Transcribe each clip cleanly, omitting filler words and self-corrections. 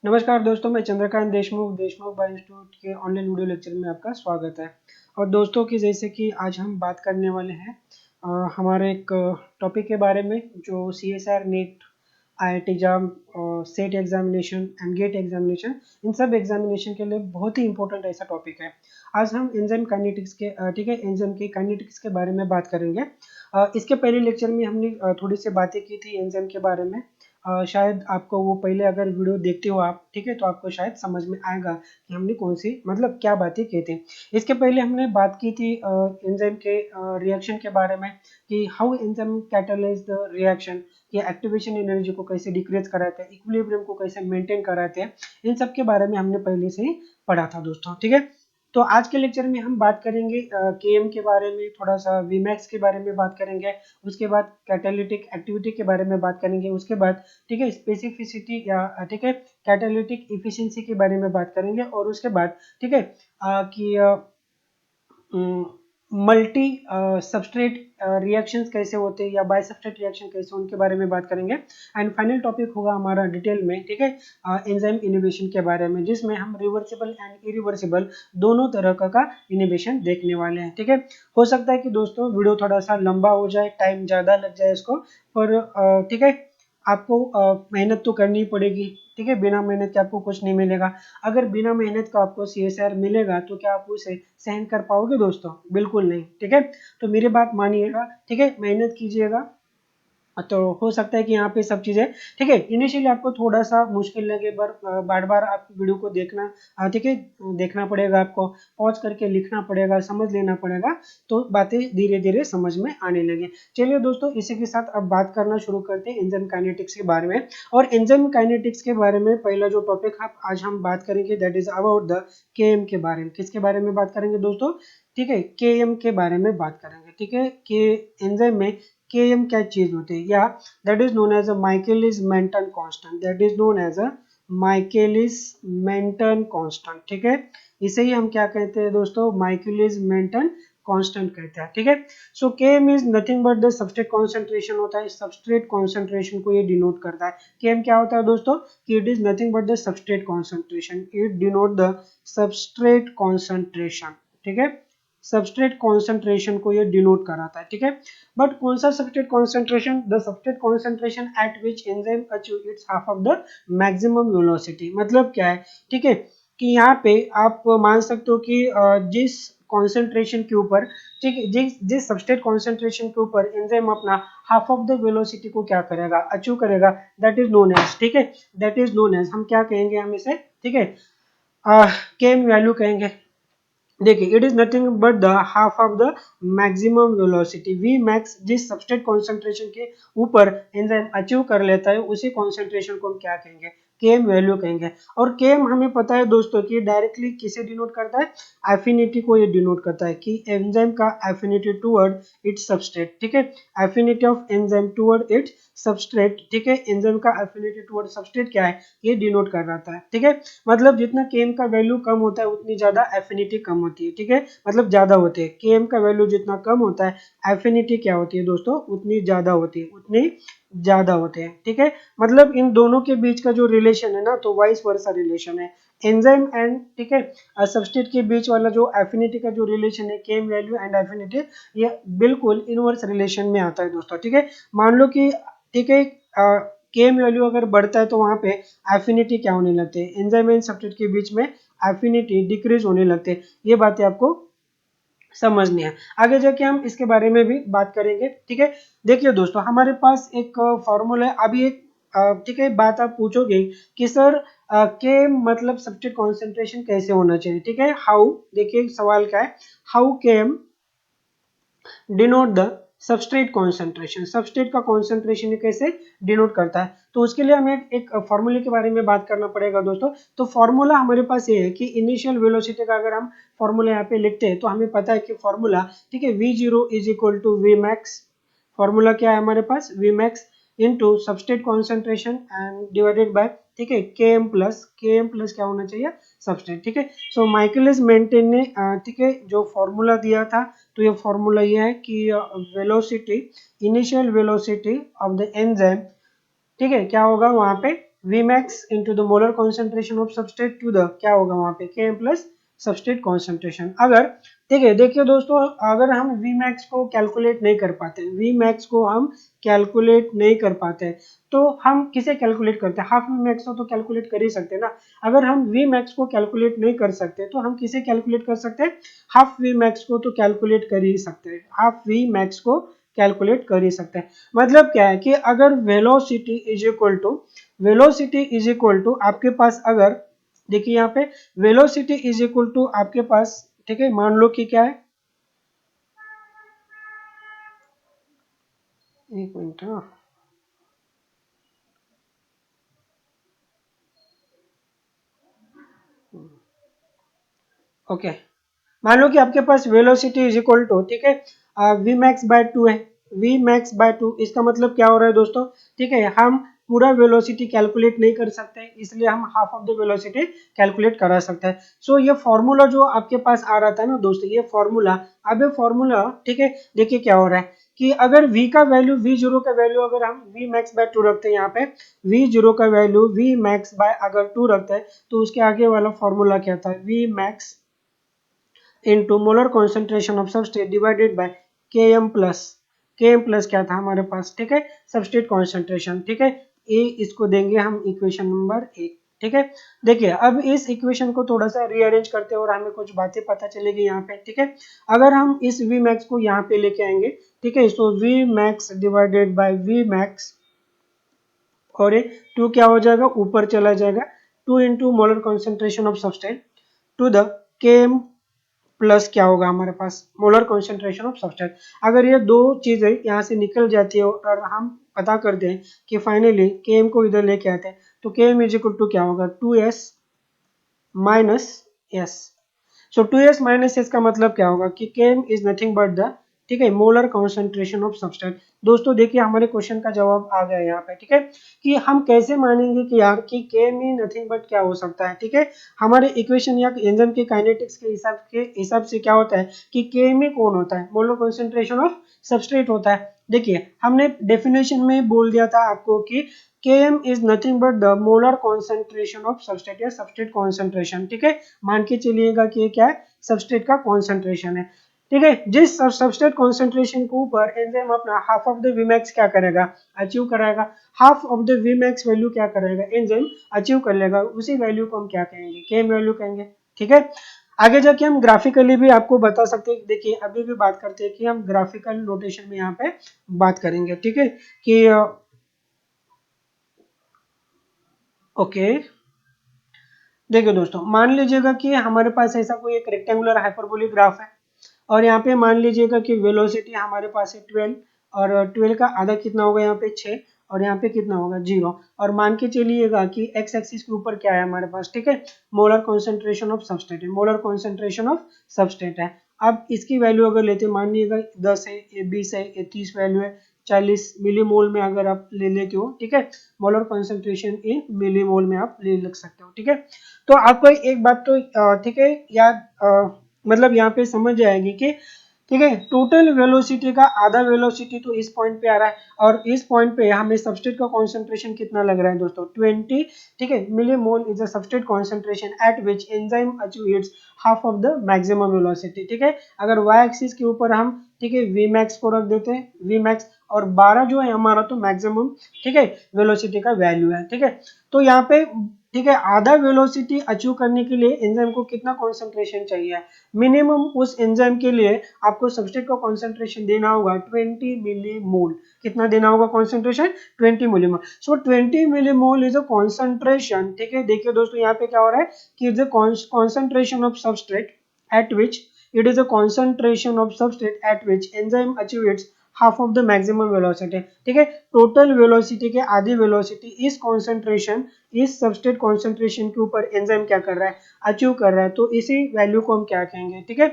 नमस्कार दोस्तों, मैं चंद्रकांत देशमुख बायो इंस्टीट्यूट के ऑनलाइन वीडियो लेक्चर में आपका स्वागत है। और दोस्तों की जैसे कि आज हम बात करने वाले हैं हमारे एक टॉपिक के बारे में जो CSR NEET IIT JAM SET examination and GATE examination, इन सब एग्जामिनेशन के लिए बहुत ही इंपॉर्टेंट ऐसा टॉपिक है। आज हम एंजाइम काइनेटिक्स के ठीक है एंजाइम की काइनेटिक्स के बारे में बात करेंगे। इसके पहले लेक्चर में हमने थोड़ी सी बातें की थी एंजाइम के बारे में। शायद आपको वो पहले अगर वीडियो देखते हो आप, ठीक है, तो आपको शायद समझ में आएगा कि हमने कौन सी मतलब क्या बातें की थी। इसके पहले हमने बात की थी एंजाइम के रिएक्शन के बारे में कि how enzyme catalyse the reaction, कि एक्टिवेशन एनर्जी को कैसे डिक्रीज कराते हैं, इक्विलिब्रियम को कैसे मेंटेन कराते हैं, इन सब के बारे में हमने पहले से ही पढ़ा था दोस्तों। ठीक है, तो आज के लेक्चर में हम बात करेंगे केएम के बारे में, थोड़ा सा वीमैक्स के बारे में बात करेंगे, उसके बाद कैटालिटिक एक्टिविटी के बारे में बात करेंगे, उसके बाद ठीक है स्पेसिफिसिटी या ठीक है कैटालिटिक इफिशिएंसी के बारे में बात करेंगे, और उसके बाद ठीक है कि मल्टी सबस्ट्रेट रिएक्शंस कैसे होते हैं या बाय सबस्ट्रेट रिएक्शन कैसे, उनके बारे में बात करेंगे। एंड फाइनल टॉपिक होगा हमारा डिटेल में ठीक है एंजाइम इनिबिशन के बारे में, जिसमें हम रिवर्सिबल एंड इरिवर्सिबल दोनों तरह का इनिबिशन देखने वाले हैं। ठीक है, हो सकता है कि दोस्तों वीडियो थोड़ा सा लंबा हो जाए, टाइम ज़्यादा लग जाए इसको, पर ठीक है आपको मेहनत तो करनी पड़ेगी। ठीक है, बिना मेहनत के आपको कुछ नहीं मिलेगा। अगर बिना मेहनत का आपको CSR मिलेगा तो क्या आप उसे सहन कर पाओगे दोस्तों? बिल्कुल नहीं। ठीक है, तो मेरी बात मानिएगा, ठीक है, मेहनत कीजिएगा तो हो सकता है कि यहाँ पे सब चीजें ठीक है इनिशियली आपको थोड़ा सा मुश्किल लगे, पर बार बार आप वीडियो को देखना ठीक है देखना पड़ेगा, आपको पॉज करके लिखना पड़ेगा, समझ लेना पड़ेगा, तो बातें धीरे धीरे समझ में आने लगे। चलिए दोस्तों, इसी के साथ अब बात करना शुरू करते हैं एंजाइम काइनेटिक्स के बारे में। और एंजाइम काइनेटिक्स के बारे में पहला जो टॉपिक आज हम बात करेंगे that is about the KM के बारे में। किसके बारे में बात करेंगे दोस्तों? ठीक है, केएम के बारे में बात करेंगे। ठीक है, के एंजाइम में Km क्या चीज होती है, या that is known as a Michaelis Menten constant, that is known as a Michaelis Menten constant. ठीक है, इसे ही हम क्या कहते हैं दोस्तों? माइकेलिस मेंटन कांस्टेंट कहते हैं। ठीक है, सो Km is nothing but the substrate concentration होता है, सबस्ट्रेट कॉन्सेंट्रेशन को ये डिनोट करता है। Km क्या होता है दोस्तों? कि it is nothing but the substrate concentration, it denote the substrate concentration. ठीक है, सबस्ट्रेट कॉन्सेंट्रेशन को ये डिनोट कराता है। ठीक है, बट कौन सा substrate concentration? The substrate concentration eight which enzyme achieve it's half of the maximum velocity. मतलब क्या है? ठीक है, कि यहाँ पे आप मान सकते हो कि जिस कॉन्सेंट्रेशन के ऊपर, ठीक है, जिस जिस सबस्ट्रेट कॉन्सेंट्रेशन के ऊपर एंजाइम अपना हाफ ऑफ द वेलोसिटी को क्या करेगा, अचीव करेगा, दैट इज नोन एज, ठीक है, दैट इज नोन एज, हम क्या कहेंगे, हम इसे ठीक है केम वैल्यू कहेंगे। देखिए, it is nothing but the half of the maximum velocity. V max जिस सबस्ट्रेट कॉन्सेंट्रेशन के ऊपर एंजाइम अचीव कर लेता है, उसी कॉन्सेंट्रेशन को हम क्या कहेंगे? केम वैल्यू कहेंगे। और केम हमें पता है दोस्तों कि डायरेक्टली किसे डिनोट करता है? एफिनिटी को ये डिनोट करता है कि एंजाइम का एफिनिटी टुवर्ड इट्स सबस्ट्रेट। ठीक है, affinity of enzyme toward it's substrate. ठीक है, एंजाइम का एफिनिटी टुवर्ड सबस्ट्रेट क्या है? ये डिनोट कर रहा है। ठीक है, मतलब जितना केम का वैल्यू कम होता है उतनी ज्यादा एफिनिटी कम होती है। ठीक है, मतलब ज्यादा होते हैं। केम का वैल्यू जितना कम होता है, एफिनिटी क्या होती है दोस्तों? उतनी ज्यादा होती है, उतनी ज्यादा होते हैं। ठीक है, मतलब इन दोनों के बीच का जो रिलेशन है ना, तो वाइस वर्सा रिलेशन है एंजाइम एंड ठीक है सबस्ट्रेट के बीच वाला जो एफिनिटी का जो रिलेशन है, केम वैल्यू एंड एफिनिटी, ये बिल्कुल इनवर्स रिलेशन में आता है दोस्तों। ठीक है, मान लो कि ठीक है केम वैल्यू अगर बढ़ता है तो वहां पे एफिनिटी क्या होने लगते हैं? एंजाइम एंड सबस्ट्रेट के बीच में एफिनिटी डिक्रीज होने लगते हैं। ये बातें आपको समझनी है, आगे जाके हम इसके बारे में भी बात करेंगे। ठीक है, देखिए दोस्तों, हमारे पास एक फॉर्मूला है। अभी एक ठीक है बात आप पूछोगे कि सर के मतलब सबस्ट्रेट कॉन्सेंट्रेशन कैसे होना चाहिए? ठीक है, हाउ, देखिए सवाल क्या है, how came denote the substrate concentration, substrate का कॉन्सेंट्रेशन कैसे डिनोट करता है? तो उसके लिए हमें एक फॉर्मूले के बारे में बात करना पड़ेगा दोस्तों। तो फॉर्मूला हमारे पास ये है कि इनिशियल वेलोसिटी का अगर हम फॉर्मूला यहाँ पे लिखते हैं तो हमें पता है कि फॉर्मूला ठीक है V0 is equal to v max. Formula क्या है हमारे पास? V max into substrate concentration and divided by ठीक है के एम प्लस क्या होना चाहिए? सबस्ट्रेट। ठीक है, सो माइकलिस मेंटेन ने ठीक है जो फॉर्मूला दिया था, तो ये फॉर्मूला ये है कि velocity, initial velocity of the enzyme ठीक है क्या होगा वहां पे? V max into the molar concentration of substrate to the क्या होगा वहां पे Km प्लस सबस्ट्रेट कॉन्सेंट्रेशन। अगर ठीक है देखिए दोस्तों, अगर हम वी मैक्स को कैलकुलेट नहीं कर पाते, वी मैक्स को हम कैलकुलेट नहीं कर पाते, तो हम किसे कैलकुलेट करते हैं? हाफ वी मैक्स को तो कैलकुलेट कर ही सकते हैं ना। अगर हम वी मैक्स को कैलकुलेट नहीं कर सकते तो हम किसे कैलकुलेट कर सकते हैं? हाफ वी मैक्स को तो कैलकुलेट कर ही सकते हैं, हाफ वी मैक्स को कैलकुलेट कर ही सकते हैं। मतलब क्या है कि अगर वेलोसिटी इज इक्वल टू आपके पास, अगर देखिए यहाँ पे वेलोसिटी इज इक्वल टू आपके पास, ठीक है, मान लो कि क्या है, एक मिनट, हाँ, ओके, मान लो कि आपके पास वेलोसिटी इज इक्वल टू, ठीक है, वी मैक्स बाय 2 है, वी मैक्स बाय 2, इसका मतलब क्या हो रहा है दोस्तों? ठीक है, हम पूरा वेलोसिटी कैलकुलेट नहीं कर सकते, इसलिए हम half of the velocity calculate करा सकते हैं। सो ये फॉर्मूला जो आपके पास आ रहा था ना दोस्तों, ये फॉर्मूला, अब ये फॉर्मूला, ठीक है, देखिए क्या हो रहा है कि अगर v का वैल्यू, v0 का वैल्यू अगर हम v मैक्स बाय 2 रखते हैं, यहाँ पे v0 का वैल्यू v मैक्स बाय अगर 2 रखते हैं, तो उसके आगे वाला फॉर्मूला क्या था? v max into molar concentration of substrate divided by Km plus क्या था हमारे पास, ठीक है, सबस्ट्रेट कॉन्सेंट्रेशन, ठीक है, ये इसको देंगे हम इक्वेशन नंबर 1, ठीक है। देखिए अब इस इक्वेशन को थोड़ा सा रीअरेंज करते हैं और हमें कुछ बातें पता चलेगी यहाँ पे, ठीक है। अगर हम इस V मैक्स को यहाँ पे लेके आएंगे, ठीक है, सो V max divided by V max, और ये 2 क्या हो जाएगा, ऊपर चला जाएगा, 2 into molar concentration of substrate to the Km plus क्या होगा हमारे पास, मोलर कॉन्सेंट्रेशन ऑफ सबस्ट्रेट। अगर ये दो चीजें यहाँ से निकल जाती है और हम पता करते हैं कि फाइनली Km को इधर लेके आते हैं, तो Km इज इक्वल टू क्या होगा, 2s माइनस एस। सो 2s माइनस एस का मतलब क्या होगा कि Km is nothing but the, ठीक है, मोलर कॉन्सेंट्रेशन ऑफ सबस्ट्रेट। दोस्तों देखिए हमारे क्वेश्चन का जवाब आ गया यहाँ पे, ठीक है, कि हम कैसे मानेंगे कि यार कि Km ही नथिंग बट क्या हो सकता है, ठीक है, हमारे इक्वेशन या एंजाइम के काइनेटिक्स के हिसाब से क्या होता है कि Km कौन होता है, मोलर कॉन्सेंट्रेशन ऑफ सबस्ट्रेट होता है। देखिए हमने डेफिनेशन में बोल दिया था आपको कि Km is nothing but the molar concentration of substrate या substrate concentration, ठीक है, मान के चलिएगा कि ये क्या है, सबस्ट्रेट का कॉन्सेंट्रेशन है, ठीक है। जिस सबस्ट्रेट कॉन्सेंट्रेशन के ऊपर एंजाइम अपना हाफ ऑफ द Vmax क्या करेगा, अचीव कराएगा, half of the Vmax value क्या करेगा, एंजाइम अचीव कर लेगा, उसी वैल्यू को हम क्या कहेंगे, Km वैल्यू कहेंगे, ठीक है। आगे जाके हम ग्राफिकली भी आपको बता सकते हैं, देखिए अभी भी बात करते हैं कि हम ग्राफिकल नोटेशन में यहाँ पे बात करेंगे, ठीक है, कि ओके, देखिए दोस्तों मान लीजिएगा कि हमारे पास ऐसा कोई एक रेक्टेंगुलर हाइपरबोलिक ग्राफ है, और यहाँ पे मान लीजिएगा कि वेलोसिटी हमारे पास है 12, और 12 का आधा कितना होगा यहाँ पे 6, और यहाँ पे कितना होगा 0, और मान के चलिएगा कि एक्स एक्सिस के ऊपर क्या है हमारे पास, ठीक है, मोलर कॉन्सेंट्रेशन ऑफ सबस्ट्रेट है, मोलर कॉन्सेंट्रेशन ऑफ सबस्ट्रेट है। अब इसकी वैल्यू अगर लेते हैं, मान लीजिएगा 10 है, ये 20 है, ये 30 वैल्यू है, 40 मिलीमोल में अगर आप ले लेते हो, ठीक है, मोलर कॉन्सेंट्रेशन इन मिलीमोल में आप ले लग सकते हो, ठीक है। तो आपको एक बात तो ठीक है याद, मतलब यहाँ पे समझ आएगी कि ठीक है, टोटल वेलोसिटी का आधा वेलोसिटी तो इस पॉइंट पे आ रहा है, और इस पॉइंट पे हमें सबस्ट्रेट का कॉन्सेंट्रेशन कितना लग रहा है दोस्तों, 20, ठीक है, millimole is a substrate concentration eight which enzyme achieve it's half of the maximum velocity, ठीक है। अगर वाई एक्सिस के ऊपर हम, ठीक है, वी मैक्स को रख देते हैं, वी मैक्स, और 12 जो है हमारा तो मैक्सिमम, ठीक है, वेलोसिटी का वैल्यू है, ठीक है। तो यहाँ पे, ठीक है, आधा वेलोसिटी अचीव करने के लिए एंजाइम को कितना कॉन्सेंट्रेशन चाहिए, मिनिमम उस एंजाइम के लिए आपको सबस्ट्रेट का कॉन्सेंट्रेशन देना होगा 20 मिलीमोल। कितना देना होगा concentration, 20 millimole. So 20 millimole is a concentration, ठीक है। देखिए दोस्तों यहाँ पे क्या हो रहा है कि is a concentration of substrate eight which, it is a concentration of substrate at which enzyme achieve its half of the maximum velocity, ठीक है, टोटल वेलोसिटी के आधी वेलोसिटी इस कॉन्सेंट्रेशन, इस सबस्ट्रेट कॉन्सेंट्रेशन के ऊपर एंजाइम क्या कर रहा है, अचीव कर रहा है, तो इसी वैल्यू को हम क्या कहेंगे, ठीक है,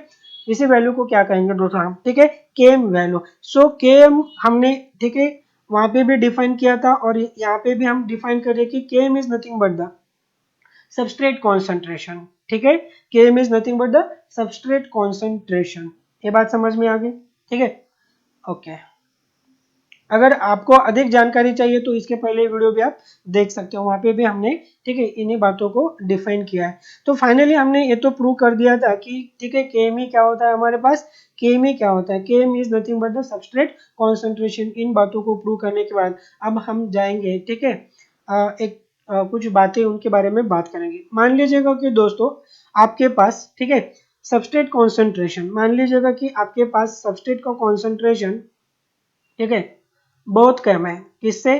इसी वैल्यू को क्या कहेंगे दोस्तों हम, ठीक है, केम वैल्यू। सो केम हमने, ठीक है, वहां पे भी डिफाइन किया था, और यहाँ पे भी हम डिफाइन कर रहे हैं कि came is nothing but the substrate concentration, ठीक है, came is nothing but the substrate concentration. ये बात समझ में आ गई, ठीक है, ओके। अगर आपको अधिक जानकारी चाहिए तो इसके पहले वीडियो भी आप देख सकते हो, वहां पे भी हमने ठीक है इन्हीं बातों को डिफाइन किया है। तो फाइनली हमने ये तो प्रूव कर दिया था कि ठीक है केएमई क्या होता है हमारे पास, केएमई क्या होता है, KM is nothing but the substrate concentration. इन बातों को प्रूव करने के बाद अब हम जाएंगे ठीक है कुछ बातें उनके बारे में बात करेंगे। मान लीजिएगा कि दोस्तों आपके पास ठीक है सबस्ट्रेट कॉन्सेंट्रेशन, मान लीजिएगा कि आपके पास सबस्ट्रेट का कॉन्सेंट्रेशन ठीक है बहुत कम है, किससे,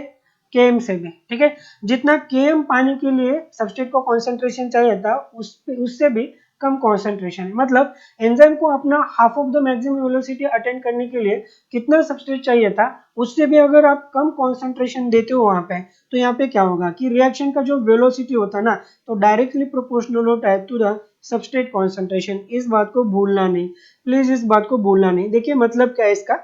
केएम से भी ठीक है। जितना केएम पानी के लिए सबस्ट्रेट को कॉन्सेंट्रेशन चाहिए था उससे भी कम कॉन्सेंट्रेशन है। मतलब एंजाइम को अपना half of the maximum velocity attend करने के लिए कितना सबस्ट्रेट चाहिए था उससे भी अगर आप कम कॉन्सेंट्रेशन देते हो वहां पे, तो यहाँ पे क्या होगा कि रिएक्शन का जो वेलोसिटी होता है ना तो डायरेक्टली प्रोपोर्शनल होता है टू द सबस्ट्रेट कॉन्सेंट्रेशन। इस बात को भूलना नहीं, प्लीज इस बात को भूलना नहीं। देखिए मतलब क्या है इसका,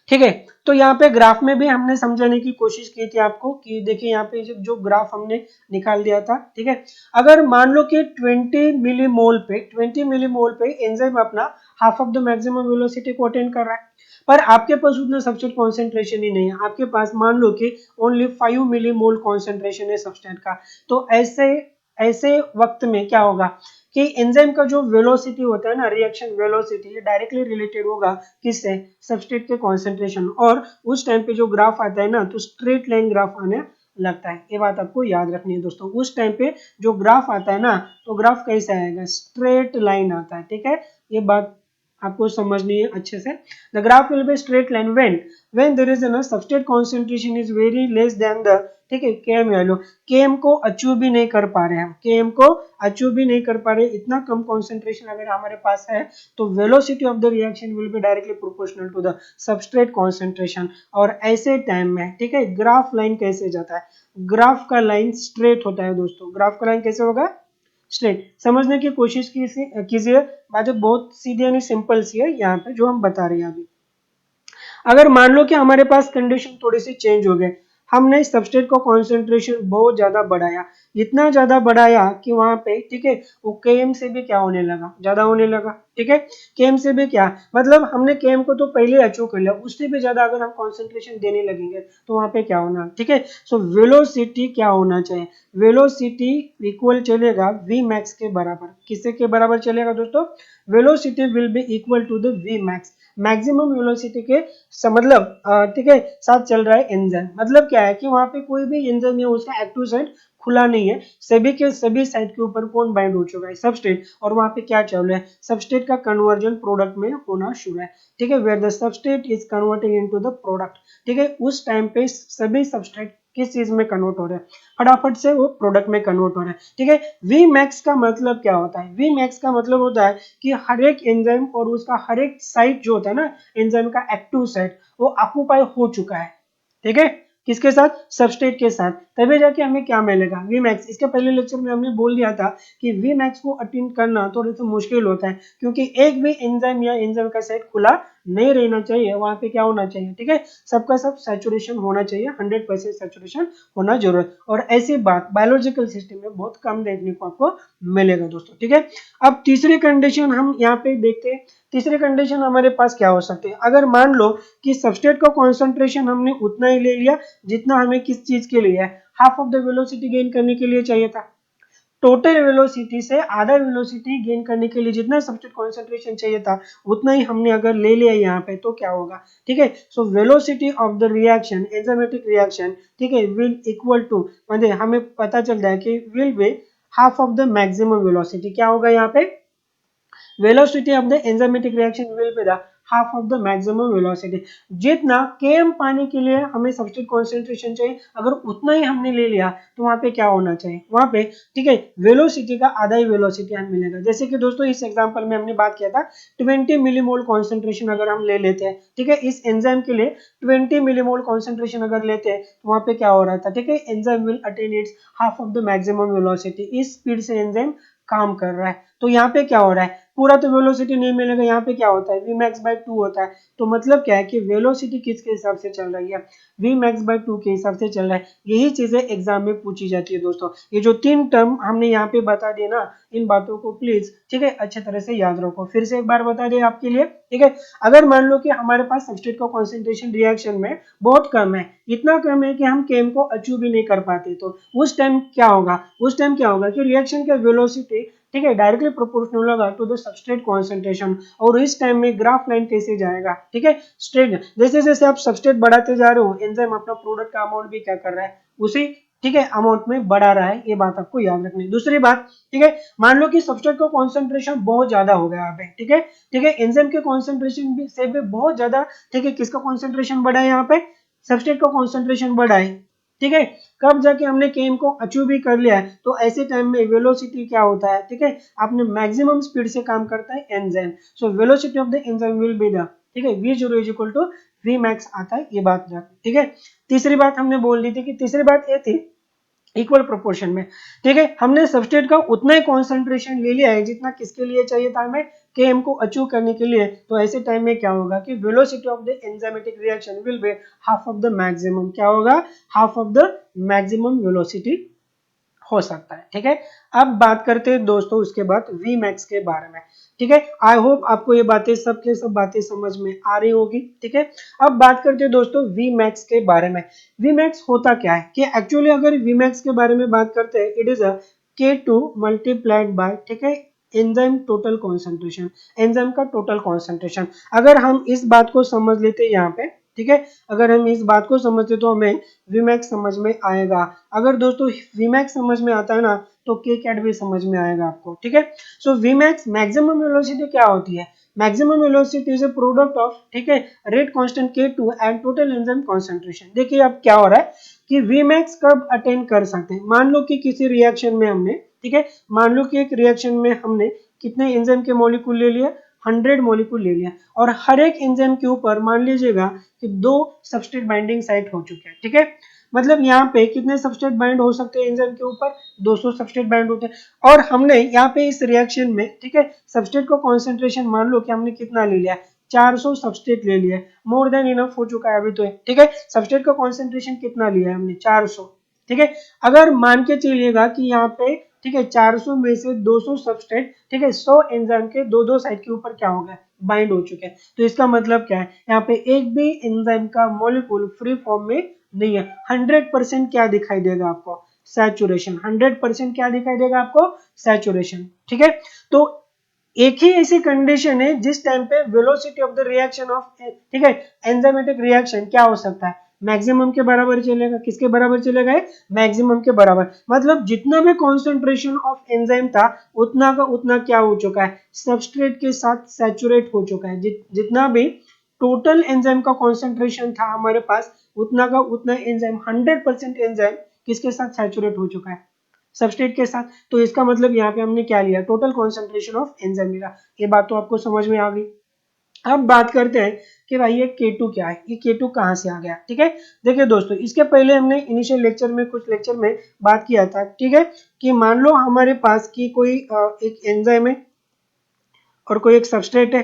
ठीक है। तो यहाँ पे ग्राफ में भी हमने समझाने की कोशिश की थी आपको कि देखिए यहाँ पे जो ग्राफ हमने निकाल दिया था ठीक है। अगर मान लो कि 20 मिलीमोल पे एंजाइम अपना half of the maximum velocity को अटेंड कर रहा है, पर आपके पास उतना सबस्ट्रेट कॉन्सेंट्रेशन ही नहीं है, आपके पास मान लो कि ओनली 5 मिलीमोल कॉन्सेंट्रेशन है सबस्ट्रेट का। तो ऐसे ऐसे वक्त में क्या होगा कि एंजाइम का जो वेलोसिटी होता है ना, रिएक्शन वेलोसिटी, ये डायरेक्टली रिलेटेड होगा किससे, सबस्ट्रेट के कॉन्सेंट्रेशन। और उस टाइम पे जो ग्राफ आता है ना तो स्ट्रेट लाइन ग्राफ आने लगता है, ये बात आपको याद रखनी है दोस्तों। उस टाइम पे जो ग्राफ आता है ना तो ग्राफ कैसे आएगा, स्ट्रेट लाइन आता है ठीक है। ये बात आपको समझनी है अच्छे से। The graph will be straight line when there is a substrate concentration is very less than the ठीक है केएम वैल्यू। केएम को अचीव भी नहीं कर पा रहे हैं, केएम को अचीव भी नहीं कर पा रहे, इतना कम कॉन्सेंट्रेशन अगर हमारे पास है तो velocity of the reaction will be directly proportional to the substrate concentration. और ऐसे टाइम में ठीक है ग्राफ लाइन कैसे जाता है, ग्राफ का लाइन स्ट्रेट होता है दोस्तों। ग्राफ का लाइन कैसे होगा, स्ट्रेट। समझने की कोशिश कीजिए, बातें बहुत सीधी यानी सिंपल सी है यहाँ पे जो हम बता रहे हैं अभी। अगर मान लो कि हमारे पास कंडीशन थोड़ी सी चेंज हो गई, हमने सबस्ट्रेट का कॉन्सेंट्रेशन बहुत ज्यादा बढ़ाया, इतना ज्यादा बढ़ाया कि वहां पे ठीक है वो केएम से भी क्या होने लगा, ज्यादा होने लगा ठीक है। केएम से भी क्या मतलब, हमने केएम को तो पहले अचीव कर लिया, उससे भी ज्यादा अगर हम कॉन्सेंट्रेशन देने लगेंगे तो वहां पे क्या होना ठीक है। सो वेलोसिटी क्या होना चाहिए, वेलोसिटी इक्वल चलेगा वी मैक्स के बराबर। किससे के बराबर चलेगा दोस्तों, velocity will be equal to the V max, maximum velocity के मतलब ठीक है साथ चल रहा है एंजाइम। मतलब क्या है कि वहां पे कोई भी एंजाइम है उसका एक्टिव साइट खुला नहीं है, सभी के सभी साइड के ऊपर कौन बाइंड हो चुका है, सबस्ट्रेट। और वहां पे क्या चल रहा है, सबस्ट्रेट का कन्वर्जन प्रोडक्ट में होना शुरू है ठीक है, where the substrate is converting into the product ठीक है। उस टाइम पे सभी सबस्ट्रेट किस चीज में कन्वर्ट हो रहे हैं, फटाफट से वो प्रोडक्ट में कन्वर्ट हो रहे हैं ठीक है। वी मैक्स का मतलब क्या होता है, वी मैक्स का मतलब होता है कि हर एक एंजाइम और उसका हर एक साइट जो होता है ना एंजाइम का एक्टिव साइट वो ऑक्यूपाई हो चुका है ठीक है, किसके साथ, सबस्ट्रेट के साथ। तभी जाके हमें क्या मिलेगा, वी मैक्स। इसके पहले लेक्चर में हमने बोल दिया था कि वी मैक्स को अटेंड करना थोड़ा सा मुश्किल होता है क्योंकि एक भी एंजाइम या एंजाइम का साइट खुला नहीं रहना चाहिए, वहां पे क्या होना चाहिए ठीक है, सबका सब सैचुरेशन होना चाहिए, 100% सैचुरेशन होना जरूरत। और ऐसी बात बायोलॉजिकल सिस्टम में बहुत कम देखने को आपको मिलेगा दोस्तों ठीक है। अब तीसरी कंडीशन हम यहाँ पे देखते हैं, तीसरी कंडीशन हमारे पास क्या हो सकती है। अगर मान लो कि सबस्ट्रेट का कॉन्सेंट्रेशन हमने उतना ही ले लिया जितना हमें किस चीज के लिए है, half of the velocity gain करने के लिए चाहिए था, टोटल वेलोसिटी से आधा वेलोसिटी गेन करने के लिए जितना सबस्ट्रेट कॉन्सेंट्रेशन चाहिए था उतना ही हमने अगर ले लिया यहाँ पे तो क्या होगा ठीक है। So velocity of the reaction, enzymatic reaction ठीक है विल इक्वल टू, मतलब हमें पता चलता है कि will be half of the maximum velocity. क्या होगा यहाँ पे, velocity of the enzymatic reaction will be the half of the maximum velocity। जितना km पाने के लिए हमें सबस्ट्रेट कॉन्सेंट्रेशन चाहिए अगर उतना ही हमने ले लिया तो वहां पे क्या होना चाहिए, वहां पे ठीक है वेलोसिटी का आधा ही वेलोसिटी हमें मिलेगा। जैसे कि दोस्तों इस एग्जांपल में हमने बात किया था 20 मिलीमोल कॉन्सेंट्रेशन अगर हम ले लेते हैं ठीक है, इस एंजाइम के लिए 20 मिलीमोल कॉन्सेंट्रेशन अगर लेते हैं तो वहां पे क्या हो रहा था ठीक है, enzyme will attain it's half of the maximum velocity. इस स्पीड से एंजाइम काम कर रहा है। तो यहाँ पे क्या हो रहा है, पूरा तो वेलोसिटी नहीं मिलेगा, यहाँ पे क्या होता है Vmax/2 होता है। तो मतलब क्या है कि वेलोसिटी किसके हिसाब से चल रही है, Vmax/2 के हिसाब से चल रहा है। यही चीजें एग्जाम में पूछी जाती है दोस्तों। ये जो 3 टर्म हमने यहाँ पे बता दिए ना, इन बातों को प्लीज ठीक है अच्छे तरह से याद रखो। फिर से एक बार बता दें आपके लिए, ठीक है। अगर मान लो कि हमारे पास सबस्ट्रेट का कॉन्सेंट्रेशन रिएक्शन में बहुत कम है, इतना कम है कि हम केम को अचीव भी नहीं कर पाते, तो उस टाइम क्या होगा, उस टाइम क्या होगा कि रिएक्शन का वेलोसिटी ठीक है डायरेक्टली प्रोपोर्शनल होगा टू द सबस्ट्रेट कॉन्सेंट्रेशन। और इस टाइम में ग्राफ लाइन कैसे जाएगा, ठीक है स्ट्रेट। जैसे जैसे आप सबस्ट्रेट बढ़ाते जा रहे हो, एंजाइम अपना प्रोडक्ट का अमाउंट भी क्या कर रहा है, उसी ठीक है अमाउंट में बढ़ा रहा है। ये बात आपको याद रखनी है। दूसरी बात, ठीक है मान लो कि सबस्ट्रेट का कॉन्सेंट्रेशन बहुत ज्यादा हो गया यहाँ पे, ठीक है एंजाइम के कॉन्सेंट्रेशन भी से भी बहुत ज्यादा, ठीक है किसका कॉन्सेंट्रेशन बढ़ा है यहाँ पे, सबस्ट्रेट का कॉन्सेंट्रेशन बढ़ा है, ठीक है। कब जाके हमने केम को अचीव भी कर लिया है, तो ऐसे टाइम में वेलोसिटी क्या होता है, ठीक है आपने मैक्सिमम स्पीड से काम करता है enzyme. So velocity of the enzyme will be the, ठीक है V0 is equal to Vmax आता है, ये बात ठीक है। तीसरी बात हमने बोल दी थी कि तीसरी बात ये थी इक्वल प्रोपोर्शन में, ठीक है हमने सबस्ट्रेट का उतना ही कॉन्सेंट्रेशन ले लिया है जितना किसके लिए चाहिए था हमें, Km को अचीव करने के लिए। तो ऐसे टाइम में क्या होगा कि velocity of the enzymatic reaction will be half of the maximum, क्या होगा half of the maximum velocity हो सकता है, ठीक है। अब बात करते हैं दोस्तों उसके बाद Vmax के बारे में, ठीक है। आई होप आपको ये बातें सब के सब बातें समझ में आ रही होगी, ठीक है। अब बात करते हैं दोस्तों Vmax के बारे में। Vmax होता क्या है कि एक्चुअली अगर Vmax के बारे में बात करते हैं, it is a K2 multiplied by, ठीक है एंजाइम टोटल कॉन्सेंट्रेशन, एंजाइम का टोटल कॉन्सेंट्रेशन। अगर हम इस बात को समझ लेते हैं यहाँ पे, ठीक है अगर हम इस बात को समझते तो हमें Vmax समझ में आएगा। अगर दोस्तों Vmax समझ में आता है ना, तो Kcat भी समझ में आएगा आपको, ठीक है। सो Vmax मैक्सिमम वेलोसिटी क्या होती है, maximum velocity is a product of, ठीक है rate constant K2 and total enzyme concentration. देखिए अब क्या हो रहा है कि Vmax कब अटेन कर सकते हैं, मान लो कि किसी रिएक्शन में हमने, ठीक है मान लो कि एक रिएक्शन में हमने कितने एंजाइम के मॉलिक्यूल ले लिए, 100 मॉलिक्यूल ले लिया, और हर एक एंजाइम के ऊपर मान लीजिएगा कि 2 सबस्ट्रेट बाइंडिंग साइट हो चुके हैं, ठीक है। मतलब यहाँ पे कितने सबस्ट्रेट बाइंड हो सकते हैं एंजाइम के ऊपर, 200 सबस्ट्रेट बाइंड होते हैं। और हमने यहाँ पे इस रिएक्शन में, ठीक है सबस्ट्रेट का कॉन्सेंट्रेशन मान लो कि हमने कितना ले लिया, 400 सबस्ट्रेट ले लिया, मोर देन इनफ हो चुका है अभी तो, ठीक है सबस्ट्रेट का कॉन्सेंट्रेशन कितना लिया है हमने 400, ठीक है। अगर मान के चलिएगा कि यहाँ पे, ठीक है 400 में से 200 सबस्ट्रेट, ठीक है 100 एंजाइम के दो दो साइड के ऊपर क्या हो गया, बाइंड हो चुके हैं। तो इसका मतलब क्या है, यहाँ पे एक भी एंजाइम का मॉलिक्यूल फ्री फॉर्म में नहीं है। 100% क्या दिखाई देगा आपको, सैचुरेशन। 100% क्या दिखाई देगा आपको, सैचुरेशन, ठीक है। तो एक ही ऐसी कंडीशन है जिस टाइम पे velocity of the reaction of, ठीक है एंजाइमेटिक रिएक्शन क्या हो सकता है, मैक्सिमम के बराबर चलेगा। किसके बराबर चलेगा, मैक्सिमम के बराबर। मतलब जितना भी कॉन्सेंट्रेशन ऑफ एंजाइम था उतना का उतना क्या हो चुका है, सबस्ट्रेट के साथ सैचुरेट हो चुका है। जितना भी टोटल एंजाइम का कॉन्सेंट्रेशन था हमारे पास, उतना का उतना एंजाइम 100% एंजाइम किसके साथ सैचुरेट हो चुका है, सबस्ट्रेट के साथ। तो इसका मतलब यहाँ पे हमने क्या लिया, टोटल कॉन्सेंट्रेशन ऑफ एंजाइम लिया। ये बात तो आपको समझ में आ गई। अब बात करते हैं कि भाई ये K2 क्या है, ये K2 कहाँ से आ गया, ठीक है। देखिए दोस्तों इसके पहले हमने इनिशियल लेक्चर में, कुछ लेक्चर में बात किया था, ठीक है कि मान लो हमारे पास की कोई एक एंजाइम है और कोई एक सबस्ट्रेट है।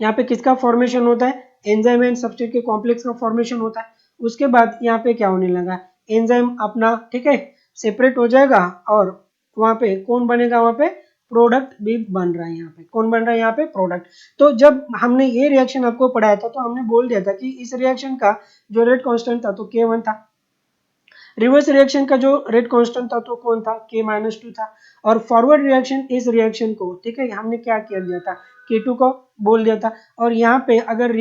यहाँ पे किसका फॉर्मेशन होता है, एंजाइम एंड सबस्ट्रेट के कॉम्प्लेक्स का फॉर्मेशन होता है। उसके बाद यहाँ पे क्या होने लगा, एंजाइम अपना, ठीक है सेपरेट हो जाएगा, और वहां पे कौन बनेगा, वहां पे प्रोडक्ट भी बन रहा है। यहाँ पे कौन बन रहा है, यहाँ पे प्रोडक्ट। तो जब हमने ये रिएक्शन आपको पढ़ाया था तो हमने बोल दिया था कि इस रिएक्शन का जो रेट कांस्टेंट था तो K1 था, रिवर्स रिएक्शन का जो रेट कांस्टेंट था तो कौन था, K-2 था। और फॉरवर्ड रिएक्शन, इस रिएक्शन को, ठीक है हमने क्या कर दिया था, K2 को बोल दिया था। और यहाँ पे अगर